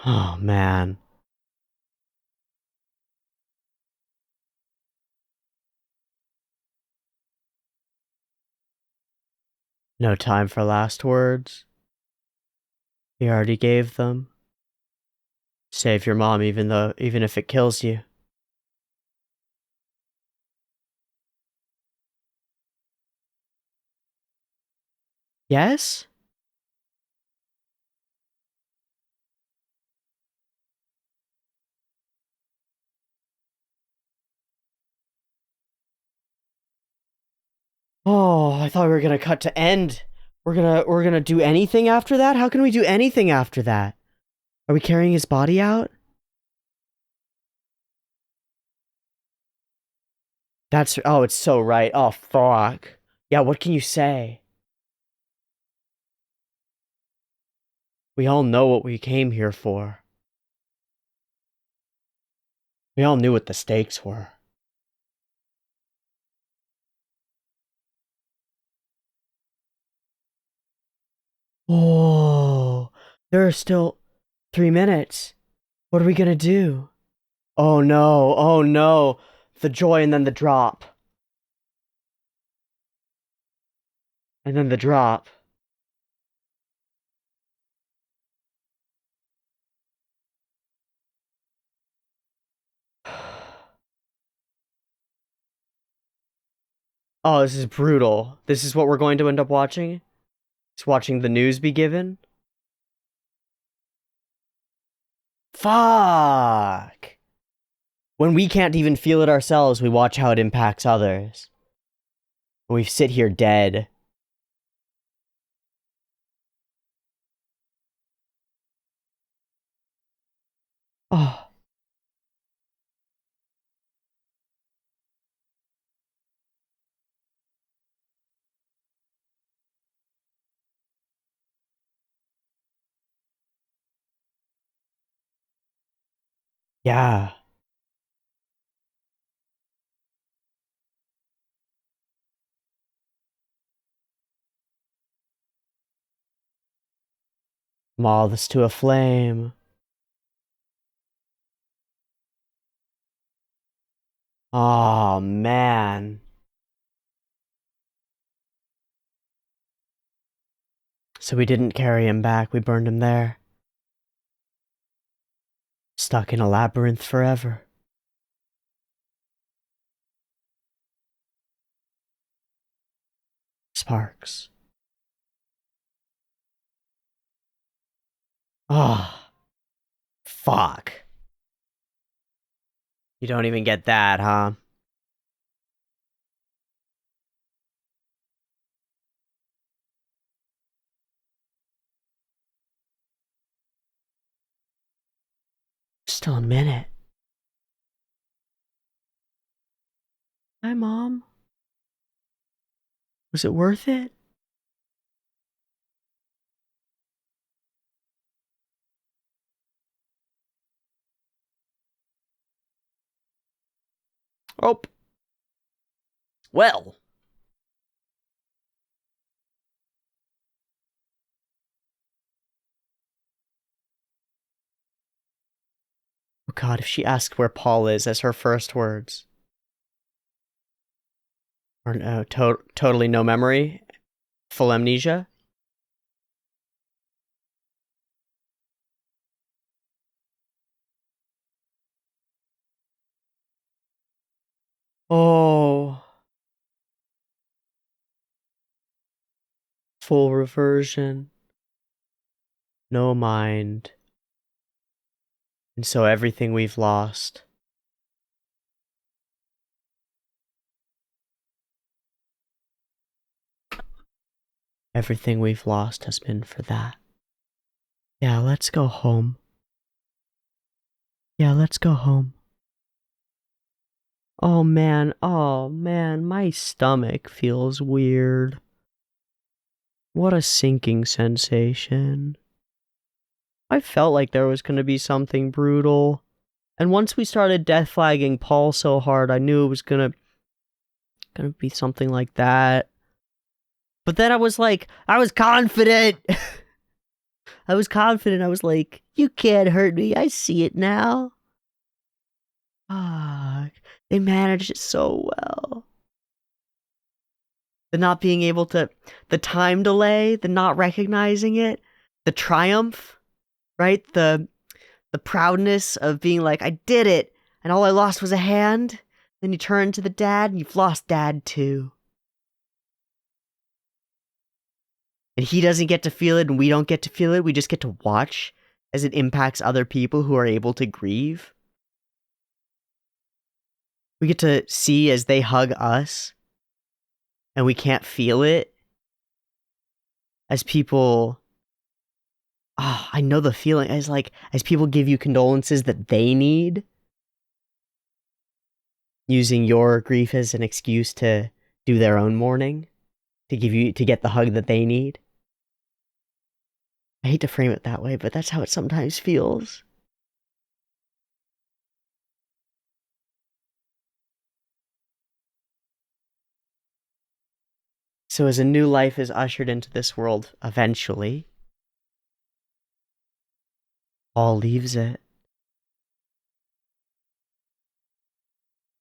Oh man. No time for last words. He already gave them. Save your mom even if it kills you. Yes? Oh, I thought we were gonna cut to end. We're gonna do anything after that? How can we do anything after that? Are we carrying his body out? Oh, it's so right. Oh, fuck. Yeah, what can you say? We all know what we came here for. We all knew what the stakes were. Oh, there are still 3 minutes. What are we gonna do? Oh no, oh no. The joy and then the drop. And then the drop. Oh, this is brutal. This is what we're going to end up watching? Just watching the news be given? Fuck! When we can't even feel it ourselves, we watch how it impacts others. We sit here dead. Oh. Yeah. Moths to a flame. Oh, man. So we didn't carry him back, we burned him there. Stuck in a labyrinth forever. Sparks. Ah, oh, fuck. You don't even get that, huh? Still a minute. Hi, Mom. Was it worth it? Oh. Well. God, if she asks where Paul is as her first words. Or no, totally no memory? Full amnesia? Oh. Full reversion. No mind. And so everything we've lost. Everything we've lost has been for that. Yeah, let's go home. Yeah, let's go home. Oh man, my stomach feels weird. What a sinking sensation. I felt like there was gonna be something brutal. And once we started death flagging Paul so hard, I knew it was gonna be something like that. But then I was confident. I was confident. I was like, you can't hurt me. I see it now. Ah, they managed it so well. The not being able to, the time delay, the not recognizing it, the triumph, right? The proudness of being like, I did it, and all I lost was a hand. Then you turn to the dad, and you've lost dad too. And he doesn't get to feel it, and we don't get to feel it. We just get to watch as it impacts other people who are able to grieve. We get to see as they hug us, and we can't feel it. As people, I know the feeling. As people give you condolences that they need, using your grief as an excuse to do their own mourning, to get the hug that they need. I hate to frame it that way, but that's how it sometimes feels. So as a new life is ushered into this world, eventually, Paul leaves it.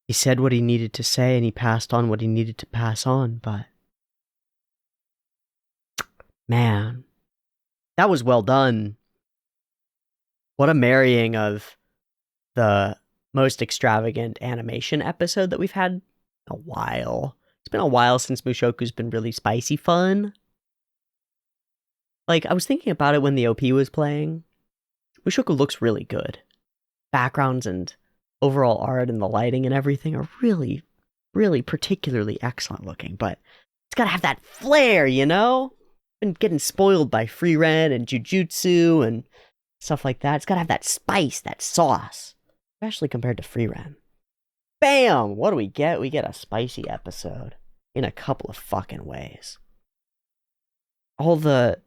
He said what he needed to say, and he passed on what he needed to pass on, but man, that was well done. What a marrying of the most extravagant animation episode that we've had in a while. It's been a while since Mushoku's been really spicy fun. Like, I was thinking about it when the OP was playing. Mushoku looks really good. Backgrounds and overall art and the lighting and everything are really, really particularly excellent looking, but it's gotta have that flair, you know? Been getting spoiled by Free Ren and Jujutsu and stuff like that. It's gotta have that spice, that sauce, especially compared to Free Ren. Bam! What do we get? We get a spicy episode in a couple of fucking ways. All the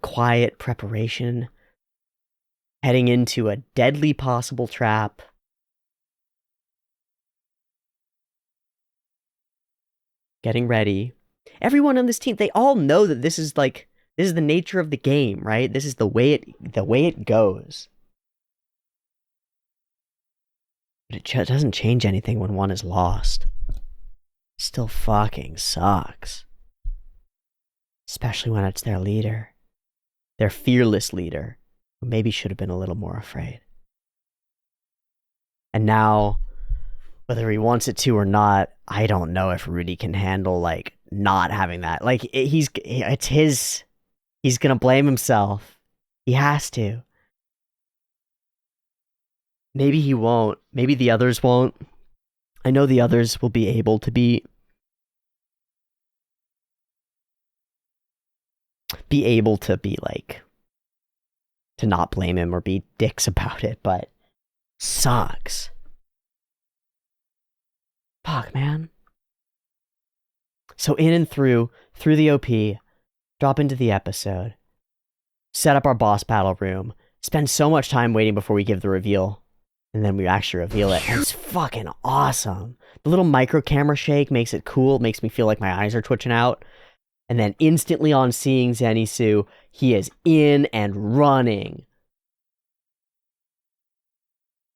quiet preparation, heading into a deadly possible trap. Getting ready. Everyone on this team, they all know that this is the nature of the game, right? This is the way it goes. But it doesn't change anything when one is lost. It still fucking sucks. Especially when it's their leader. Their fearless leader, who maybe should have been a little more afraid. And now, whether he wants it to or not, I don't know if Rudy can handle, not having that. He's gonna blame himself. He has to. Maybe he won't. Maybe the others won't. I know the others will be able to be to not blame him or be dicks about it, but sucks. Fuck, man. So in and through the OP, drop into the episode, set up our boss battle room, spend so much time waiting before we give the reveal, and then we actually reveal it, and it's fucking awesome. The little micro camera shake makes it cool, it makes me feel like my eyes are twitching out, and then instantly on seeing Zenitsu, he is in and running.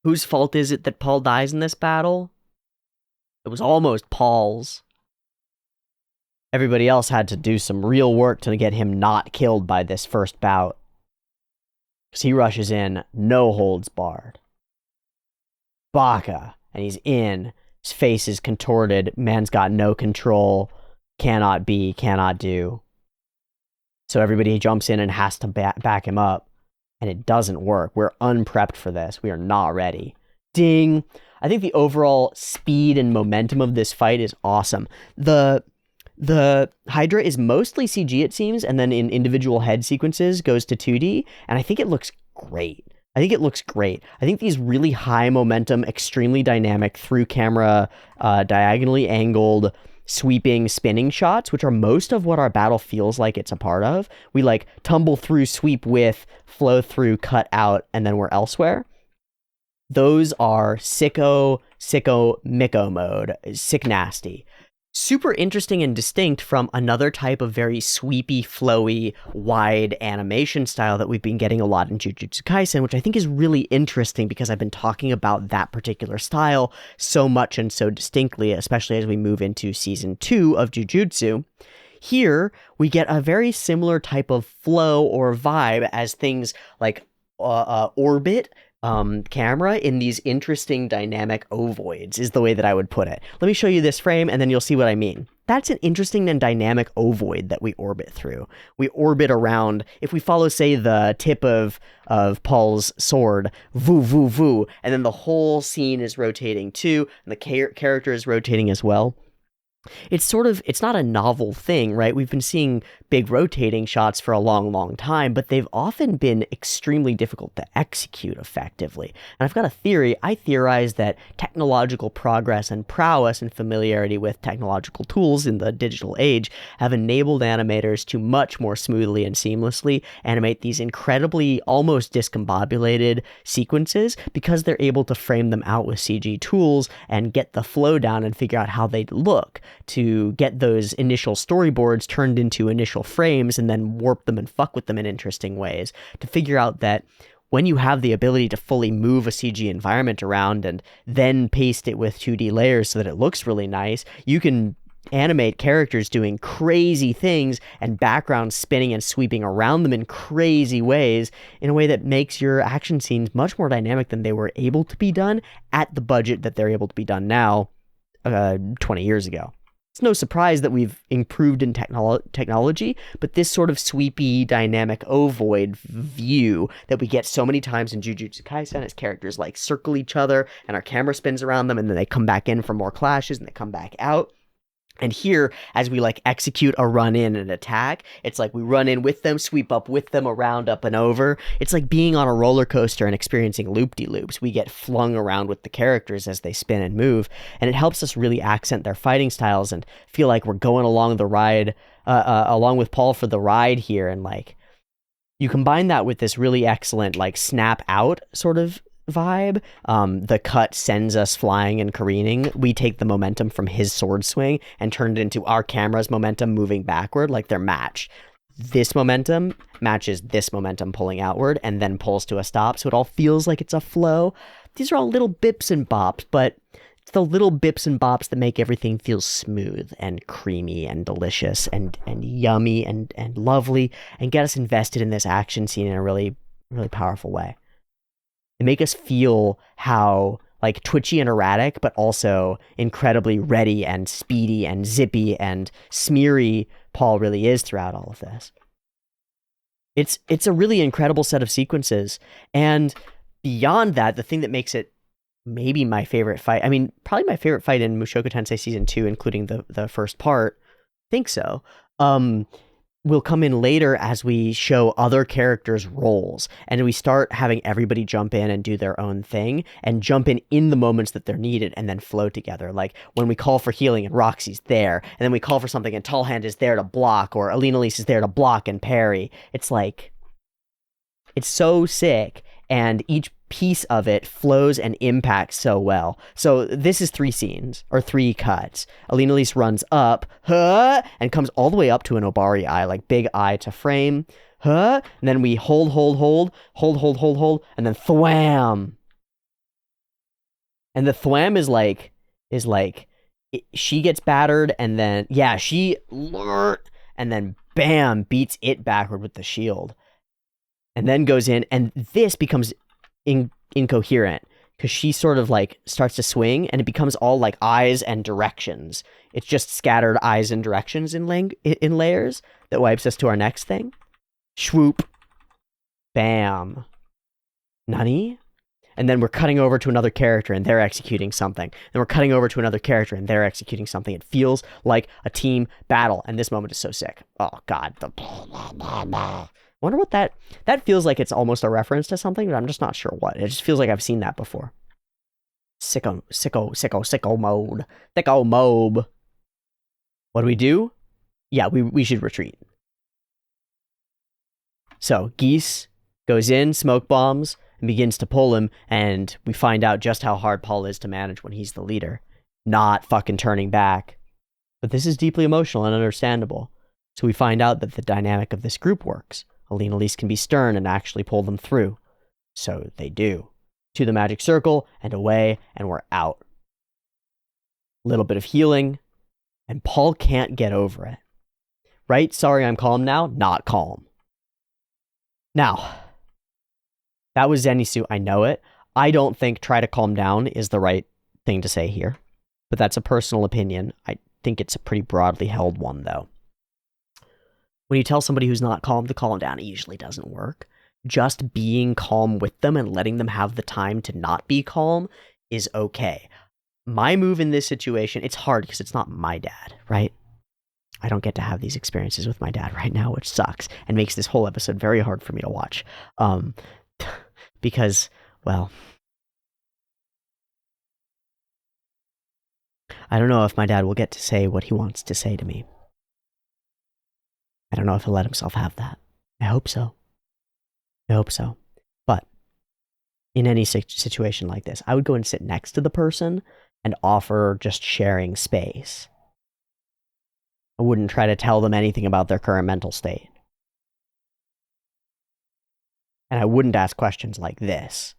Whose fault is it that Paul dies in this battle? It was almost Paul's. Everybody else had to do some real work to get him not killed by this first bout. Because he rushes in, no holds barred. Baka, and he's in. His face is contorted. Man's got no control. Cannot be, cannot do. So everybody jumps in and has to back him up. And it doesn't work. We're unprepped for this. We are not ready. Ding! I think the overall speed and momentum of this fight is awesome. The Hydra is mostly CG, it seems, and then in individual head sequences goes to 2D, and I think it looks great. I think these really high momentum, extremely dynamic, through camera, diagonally angled, sweeping, spinning shots, which are most of what our battle feels like it's a part of. We like tumble through, sweep with, flow through, cut out, and then we're elsewhere. Those are sicko, micko mode, sick nasty. Super interesting and distinct from another type of very sweepy, flowy, wide animation style that we've been getting a lot in Jujutsu Kaisen, which I think is really interesting because I've been talking about that particular style so much and so distinctly, especially as we move into season 2 of Jujutsu. Here, we get a very similar type of flow or vibe as things like orbit camera in these interesting dynamic ovoids is the way that I would put it. Let me show you this frame and then you'll see what I mean. That's an interesting and dynamic ovoid that we orbit through. We orbit around, if we follow, say, the tip of Paul's sword, voo, voo, voo, and then the whole scene is rotating too, and the character is rotating as well. It's not a novel thing, right? We've been seeing big rotating shots for a long, long time, but they've often been extremely difficult to execute effectively. And I've got a theory. I theorize that technological progress and prowess and familiarity with technological tools in the digital age have enabled animators to much more smoothly and seamlessly animate these incredibly, almost discombobulated sequences because they're able to frame them out with CG tools and get the flow down and figure out how they look, to get those initial storyboards turned into initial frames and then warp them and fuck with them in interesting ways, to figure out that when you have the ability to fully move a CG environment around and then paste it with 2D layers so that it looks really nice, you can animate characters doing crazy things and backgrounds spinning and sweeping around them in crazy ways in a way that makes your action scenes much more dynamic than they were able to be done at the budget that they're able to be done now 20 years ago. It's no surprise that we've improved in technology, but this sort of sweepy, dynamic ovoid view that we get so many times in Jujutsu Kaisen as characters like circle each other and our camera spins around them and then they come back in for more clashes and they come back out. And here, as we like execute a run in and attack, it's like we run in with them, sweep up with them, around, up and over. It's like being on a roller coaster and experiencing loop-de-loops. We get flung around with the characters as they spin and move, and it helps us really accent their fighting styles and feel like we're going along the ride, along with Paul for the ride here. And like, you combine that with this really excellent like snap out sort of vibe. The cut sends us flying and careening. We take the momentum from his sword swing and turn it into our camera's momentum moving backward, like they're matched. This momentum matches this momentum pulling outward and then pulls to a stop, so it all feels like it's a flow. These are all little bips and bops, but it's the little bips and bops that make everything feel smooth and creamy and delicious and yummy and lovely and get us invested in this action scene in a really, really powerful way. They make us feel how like twitchy and erratic, but also incredibly ready and speedy and zippy and smeary Paul really is throughout all of this. It's a really incredible set of sequences. And beyond that, the thing that makes it maybe my favorite fight, I mean, probably my favorite fight in Mushoku Tensei Season 2, including the first part, I think so, will come in later as we show other characters' roles and we start having everybody jump in and do their own thing and jump in the moments that they're needed and then flow together. Like when we call for healing and Roxy's there, and then we call for something and Tall Hand is there to block, or Alina Lise is there to block and parry. It's like, it's so sick, and each piece of it flows and impacts so well. So this is 3 scenes or 3 cuts. Alina Lise runs up, and comes all the way up to an Obari eye, like big eye to frame, and then we hold, and then thwam. And the thwam she gets battered, and then and then bam, beats it backward with the shield, and then goes in, and this becomes incoherent because she sort of like starts to swing, and it becomes all like eyes and directions. It's just scattered eyes and directions in layers that wipes us to our next thing. Swoop, bam, nani? And then we're cutting over to another character and they're executing something. And we're cutting over to another character and they're executing something. It feels like a team battle. And this moment is so sick. Oh, God. I wonder what that feels like. It's almost a reference to something, but I'm just not sure what. It just feels like I've seen that before. Sicko mode. Thicko mobe. What do? Yeah, we should retreat. So, Geese goes in, smoke bombs, and begins to pull him, and we find out just how hard Paul is to manage when he's the leader. Not fucking turning back. But this is deeply emotional and understandable. So we find out that the dynamic of this group works. Aline Elise can be stern and actually pull them through. So they do. To the magic circle, and away, and we're out. Little bit of healing, and Paul can't get over it. Right? Sorry, I'm calm now? Not calm. Now, that was Zenitsu, I know it. I don't think try to calm down is the right thing to say here. But that's a personal opinion. I think it's a pretty broadly held one, though. When you tell somebody who's not calm to calm down, it usually doesn't work. Just being calm with them and letting them have the time to not be calm is okay. My move in this situation, it's hard because it's not my dad, right? I don't get to have these experiences with my dad right now, which sucks and makes this whole episode very hard for me to watch. Because, well, I don't know if my dad will get to say what he wants to say to me. I don't know if he'll let himself have that. I hope so. But in any situation like this, I would go and sit next to the person and offer just sharing space. I wouldn't try to tell them anything about their current mental state. And I wouldn't ask questions like this.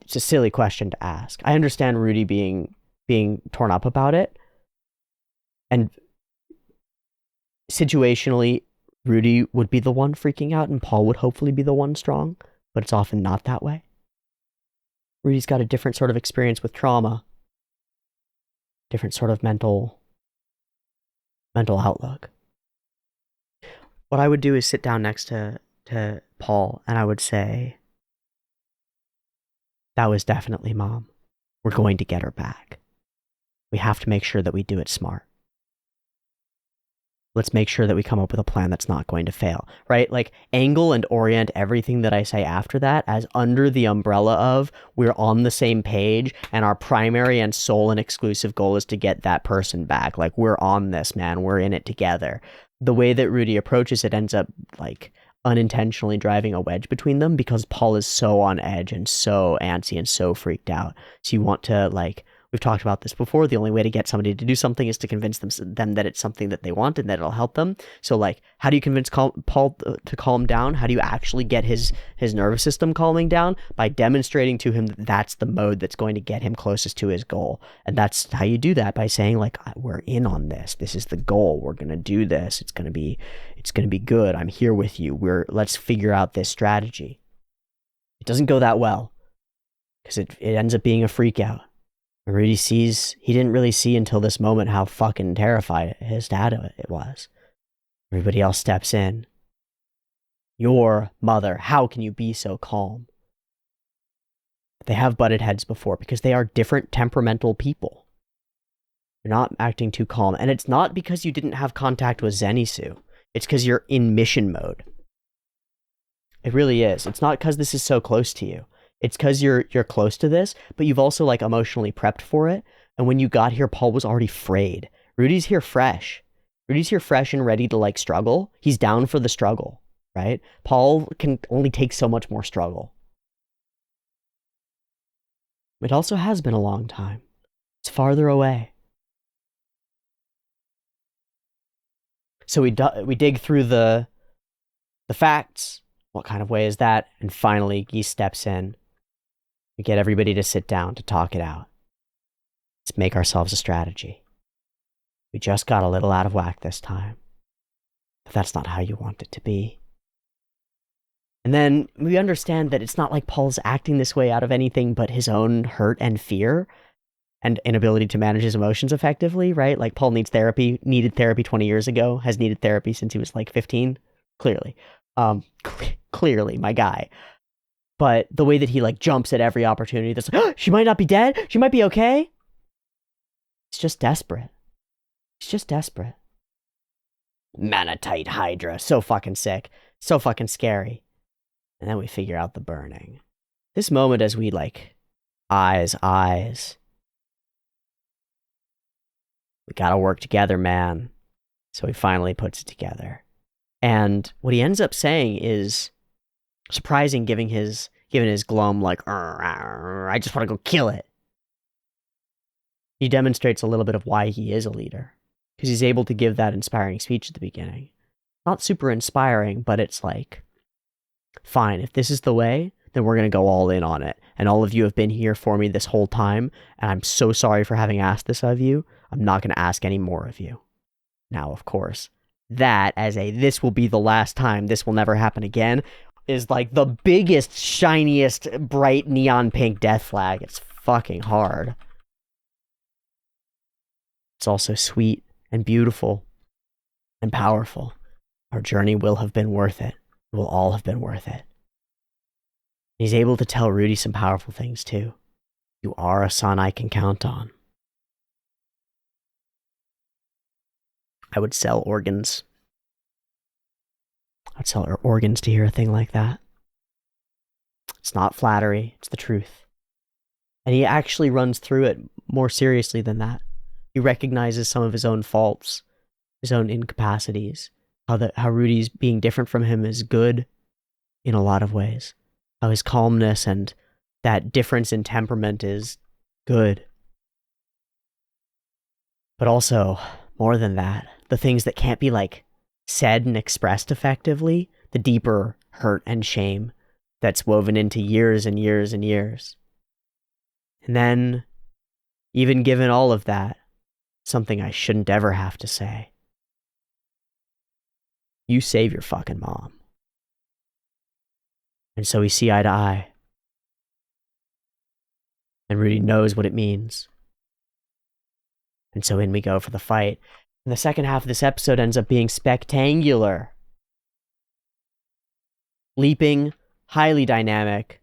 It's a silly question to ask. I understand Rudy being torn up about it. And situationally, Rudy would be the one freaking out and Paul would hopefully be the one strong, but it's often not that way. Rudy's got a different sort of experience with trauma, different sort of mental outlook. What I would do is sit down next to Paul and I would say, that was definitely Mom. We're going to get her back. We have to make sure that we do it smart. Let's make sure that we come up with a plan that's not going to fail, right? Like, angle and orient everything that I say after that as under the umbrella of we're on the same page and our primary and sole and exclusive goal is to get that person back. Like, we're on this, man. We're in it together. The way that Rudy approaches it ends up, like, unintentionally driving a wedge between them because Paul is so on edge and so antsy and so freaked out. So you want to, like, we've talked about this before. The only way to get somebody to do something is to convince them that it's something that they want and that it'll help them. So, like, how do you convince Paul to calm down? How do you actually get his nervous system calming down? By demonstrating to him that that's the mode that's going to get him closest to his goal. And that's how you do that, by saying, like, we're in on this. This is the goal. We're going to do this. It's going to be good. I'm here with you. Let's figure out this strategy. It doesn't go that well because it ends up being a freak out. Rudy he didn't really see until this moment how fucking terrified his dad it was. Everybody else steps in. Your mother, how can you be so calm? They have butted heads before because they are different temperamental people. You're not acting too calm. And it's not because you didn't have contact with Zenitsu. It's because you're in mission mode. It really is. It's not because this is so close to you. It's because you're close to this, but you've also, like, emotionally prepped for it. And when you got here, Paul was already frayed. Rudy's here fresh. And ready to, like, struggle. He's down for the struggle, right? Paul can only take so much more struggle. It also has been a long time. It's farther away. So we dig through the facts. What kind of way is that? And finally, Geese steps in. We get everybody to sit down to talk it out. Let's make ourselves a strategy. We just got a little out of whack this time. But that's not how you want it to be. And then we understand that it's not like Paul's acting this way out of anything but his own hurt and fear and inability to manage his emotions effectively, right? Like Paul needed therapy 20 years ago, has needed therapy since he was like 15, clearly. Clearly, my guy. But the way that he like jumps at every opportunity, that's like, oh, she might not be dead, she might be okay. He's just desperate. He's just desperate. Manatite Hydra, so fucking sick, so fucking scary. And then we figure out the burning. This moment as we like, eyes. We gotta work together, man. So he finally puts it together. And what he ends up saying is surprising, given his glum, like, I just want to go kill it. He demonstrates a little bit of why he is a leader. Because he's able to give that inspiring speech at the beginning. Not super inspiring, but it's like, fine, if this is the way, then we're going to go all in on it. And all of you have been here for me this whole time, and I'm so sorry for having asked this of you. I'm not going to ask any more of you. Now, of course, that as a this will be the last time, this will never happen again, is like the biggest, shiniest, bright neon pink death flag. It's fucking hard. It's also sweet and beautiful and powerful. Our journey will have been worth it. It will all have been worth it. He's able to tell Rudy some powerful things too. You are a son I can count on. I would sell organs. I'd sell organs to hear a thing like that. It's not flattery, it's the truth. And he actually runs through it more seriously than that. He recognizes some of his own faults, his own incapacities, how Rudy's being different from him is good in a lot of ways. How his calmness and that difference in temperament is good. But also, more than that, the things that can't be like said and expressed effectively, the deeper hurt and shame that's woven into years and years and years. And then, even given all of that, something I shouldn't ever have to say. You save your fucking mom. And so we see eye to eye. And Rudy knows what it means. And so in we go for the fight. And the second half of this episode ends up being spectacular. Leaping, highly dynamic,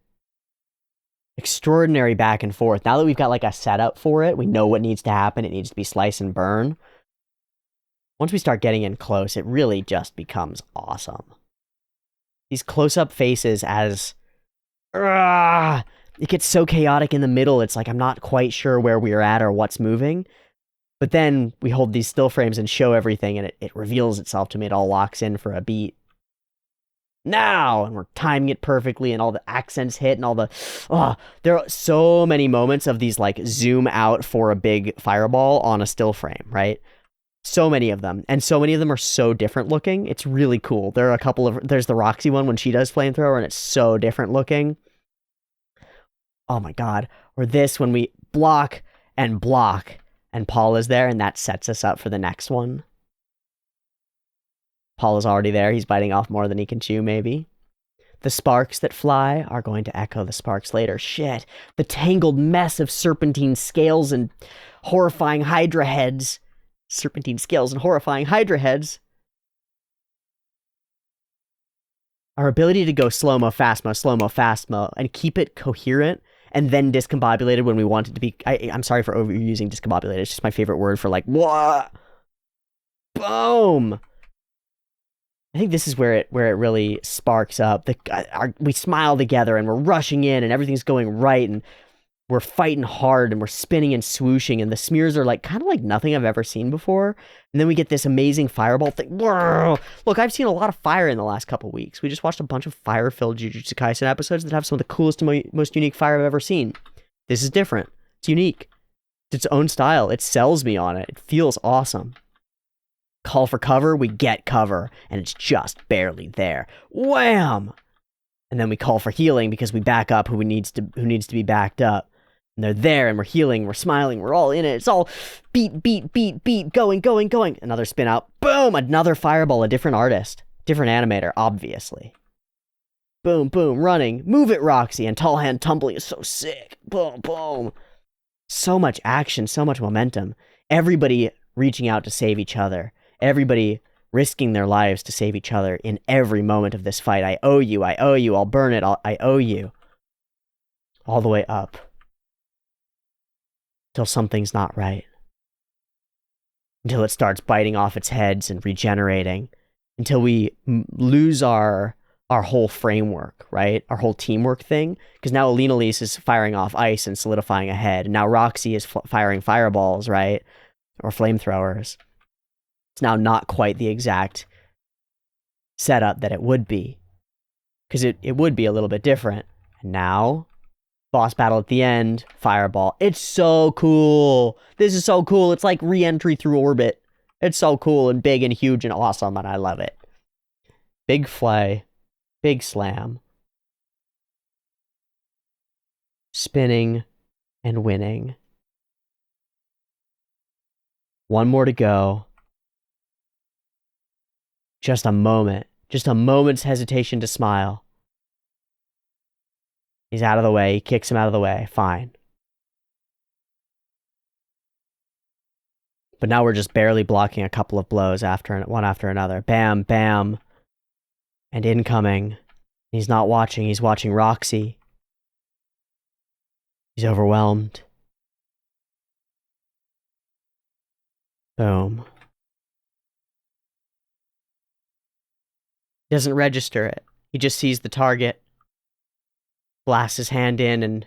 extraordinary back and forth. Now that we've got like a setup for it, we know what needs to happen. It needs to be slice and burn. Once we start getting in close, it really just becomes awesome. These close-up faces as... it gets so chaotic in the middle, it's like I'm not quite sure where we're at or what's moving. But then we hold these still frames and show everything, and it reveals itself to me. It all locks in for a beat. Now! And we're timing it perfectly, and all the accents hit, and all the... there are so many moments of these, like, zoom out for a big fireball on a still frame, right? So many of them. And so many of them are so different looking. It's really cool. There are a couple of... There's the Roxy one when she does flamethrower, and it's so different looking. Oh my god. Or this when we block, and Paul is there, and that sets us up for the next one. Paul is already there. He's biting off more than he can chew, maybe. The sparks that fly are going to echo the sparks later. Shit. The tangled mess of serpentine scales and horrifying Hydra heads. Serpentine scales and horrifying Hydra heads. Our ability to go slow-mo, fast-mo, and keep it coherent, and then discombobulated when we want it to be... I'm sorry for overusing discombobulated. It's just my favorite word for like, what? Boom! I think this is where it really sparks up. We smile together, and we're rushing in, and everything's going right, and we're fighting hard, and we're spinning and swooshing, and the smears are like kind of like nothing I've ever seen before. And then we get this amazing fireball thing. Whoa! Look, I've seen a lot of fire in the last couple weeks. We just watched a bunch of fire-filled Jujutsu Kaisen episodes that have some of the coolest and most unique fire I've ever seen. This is different. It's unique. It's its own style. It sells me on it. It feels awesome. Call for cover, we get cover, and it's just barely there. Wham! And then we call for healing because we back up who needs to be backed up. And they're there, and we're healing, we're smiling, we're all in it. It's all beat, beat, beat, beat, going, going, going. Another spin out. Boom! Another fireball, a different artist. Different animator, obviously. Boom, boom, running. Move it, Roxy. And Tall Hand tumbling is so sick. Boom, boom. So much action, so much momentum. Everybody reaching out to save each other. Everybody risking their lives to save each other in every moment of this fight. I owe you, I owe you, I'll burn it, I owe you. All the way up. Till something's not right. Until it starts biting off its heads and regenerating. Until we lose our whole framework, right? Our whole teamwork thing. Because now Alina Lise is firing off ice and solidifying a head. And now Roxy is firing fireballs, right? Or flamethrowers. It's now not quite the exact setup that it would be. Because it would be a little bit different. And now, boss battle at the end, fireball. It's so cool. This is so cool. It's like re-entry through orbit. It's so cool and big and huge and awesome, and I love it. Big flay. Big slam. Spinning and winning. One more to go. Just a moment. Just a moment's hesitation to smile. He's out of the way. He kicks him out of the way. Fine. But now we're just barely blocking a couple of blows one after another. Bam, bam. And incoming. He's not watching. He's watching Roxy. He's overwhelmed. Boom. He doesn't register it. He just sees the target. Blasts his hand in and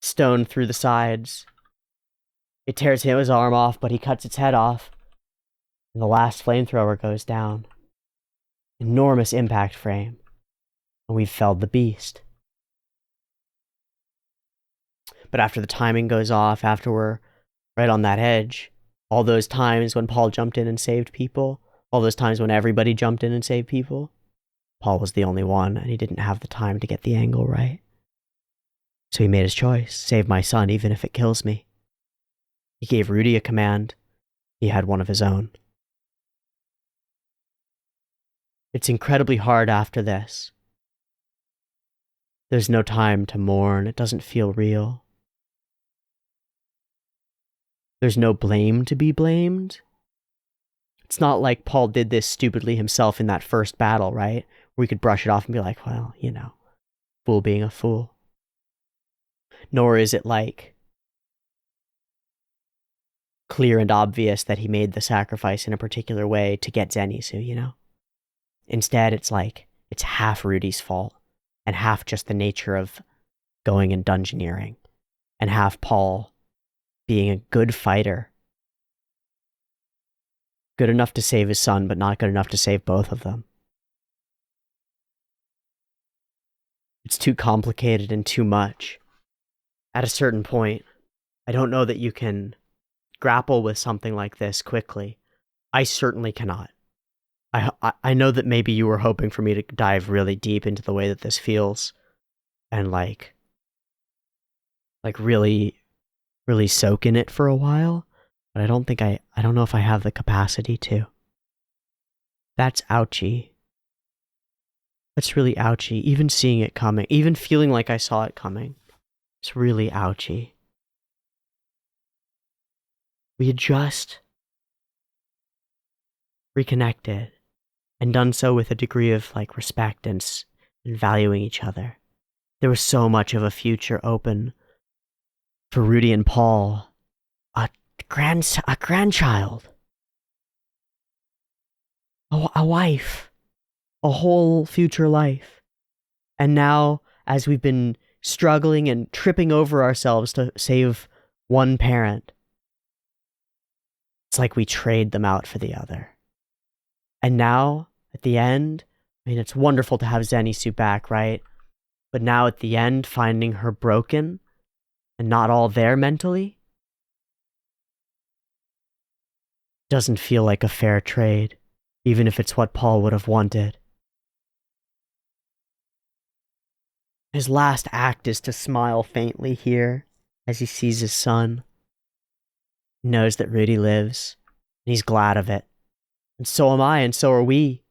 stone through the sides. It tears his arm off, but he cuts its head off. And the last flamethrower goes down. Enormous impact frame. And we've felled the beast. But after the timing goes off, after we're right on that edge, all those times when Paul jumped in and saved people, all those times when everybody jumped in and saved people, Paul was the only one, and he didn't have the time to get the angle right. So he made his choice. Save my son, even if it kills me. He gave Rudy a command. He had one of his own. It's incredibly hard after this. There's no time to mourn. It doesn't feel real. There's no blame to be blamed. It's not like Paul did this stupidly himself in that first battle, right? We could brush it off and be like, well, you know, fool being a fool. Nor is it like clear and obvious that he made the sacrifice in a particular way to get Zenitsu, you know? Instead, it's like, it's half Rudy's fault, and half just the nature of going and dungeoneering, and half Paul being a good fighter. Good enough to save his son, but not good enough to save both of them. It's too complicated and too much. At a certain point, I don't know that you can grapple with something like this quickly. I certainly cannot. I know that maybe you were hoping for me to dive really deep into the way that this feels and like really, really soak in it for a while, but I don't know if I have the capacity to. That's ouchy. That's really ouchy. Even seeing it coming, even feeling like I saw it coming, it's really ouchy. We had just reconnected and done so with a degree of like respect and valuing each other. There was so much of a future open for Rudy and Paul. A grandchild. A wife. A whole future life. And now, as we've been struggling and tripping over ourselves to save one parent, it's like we trade them out for the other. And now, at the end, I mean, it's wonderful to have Zenitsu back, right? But now at the end, finding her broken and not all there mentally doesn't feel like a fair trade, even if it's what Paul would have wanted. His last act is to smile faintly here as he sees his son. He knows that Rudy lives, and he's glad of it. And so am I, and so are we.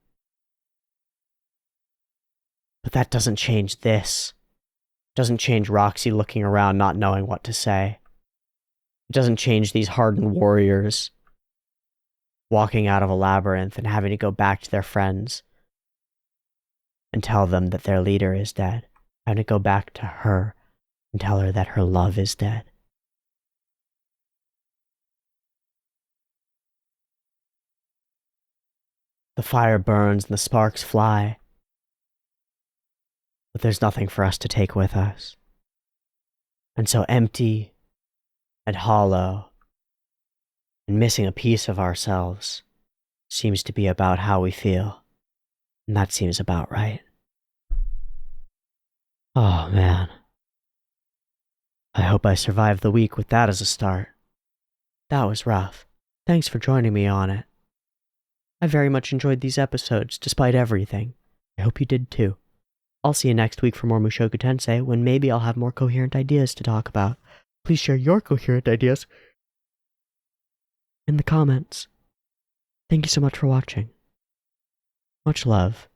But that doesn't change this. It doesn't change Roxy looking around not knowing what to say. It doesn't change these hardened warriors walking out of a labyrinth and having to go back to their friends and tell them that their leader is dead. Having to go back to her and tell her that her love is dead. The fire burns and the sparks fly, but there's nothing for us to take with us. And so empty and hollow and missing a piece of ourselves seems to be about how we feel. And that seems about right. Oh man. I hope I survived the week with that as a start. That was rough. Thanks for joining me on it. I very much enjoyed these episodes, despite everything. I hope you did too. I'll see you next week for more Mushoku Tensei, when maybe I'll have more coherent ideas to talk about. Please share your coherent ideas in the comments. Thank you so much for watching. Much love.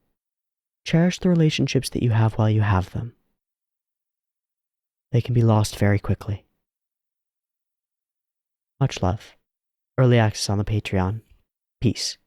Cherish the relationships that you have while you have them. They can be lost very quickly. Much love. Early access on the Patreon. Peace.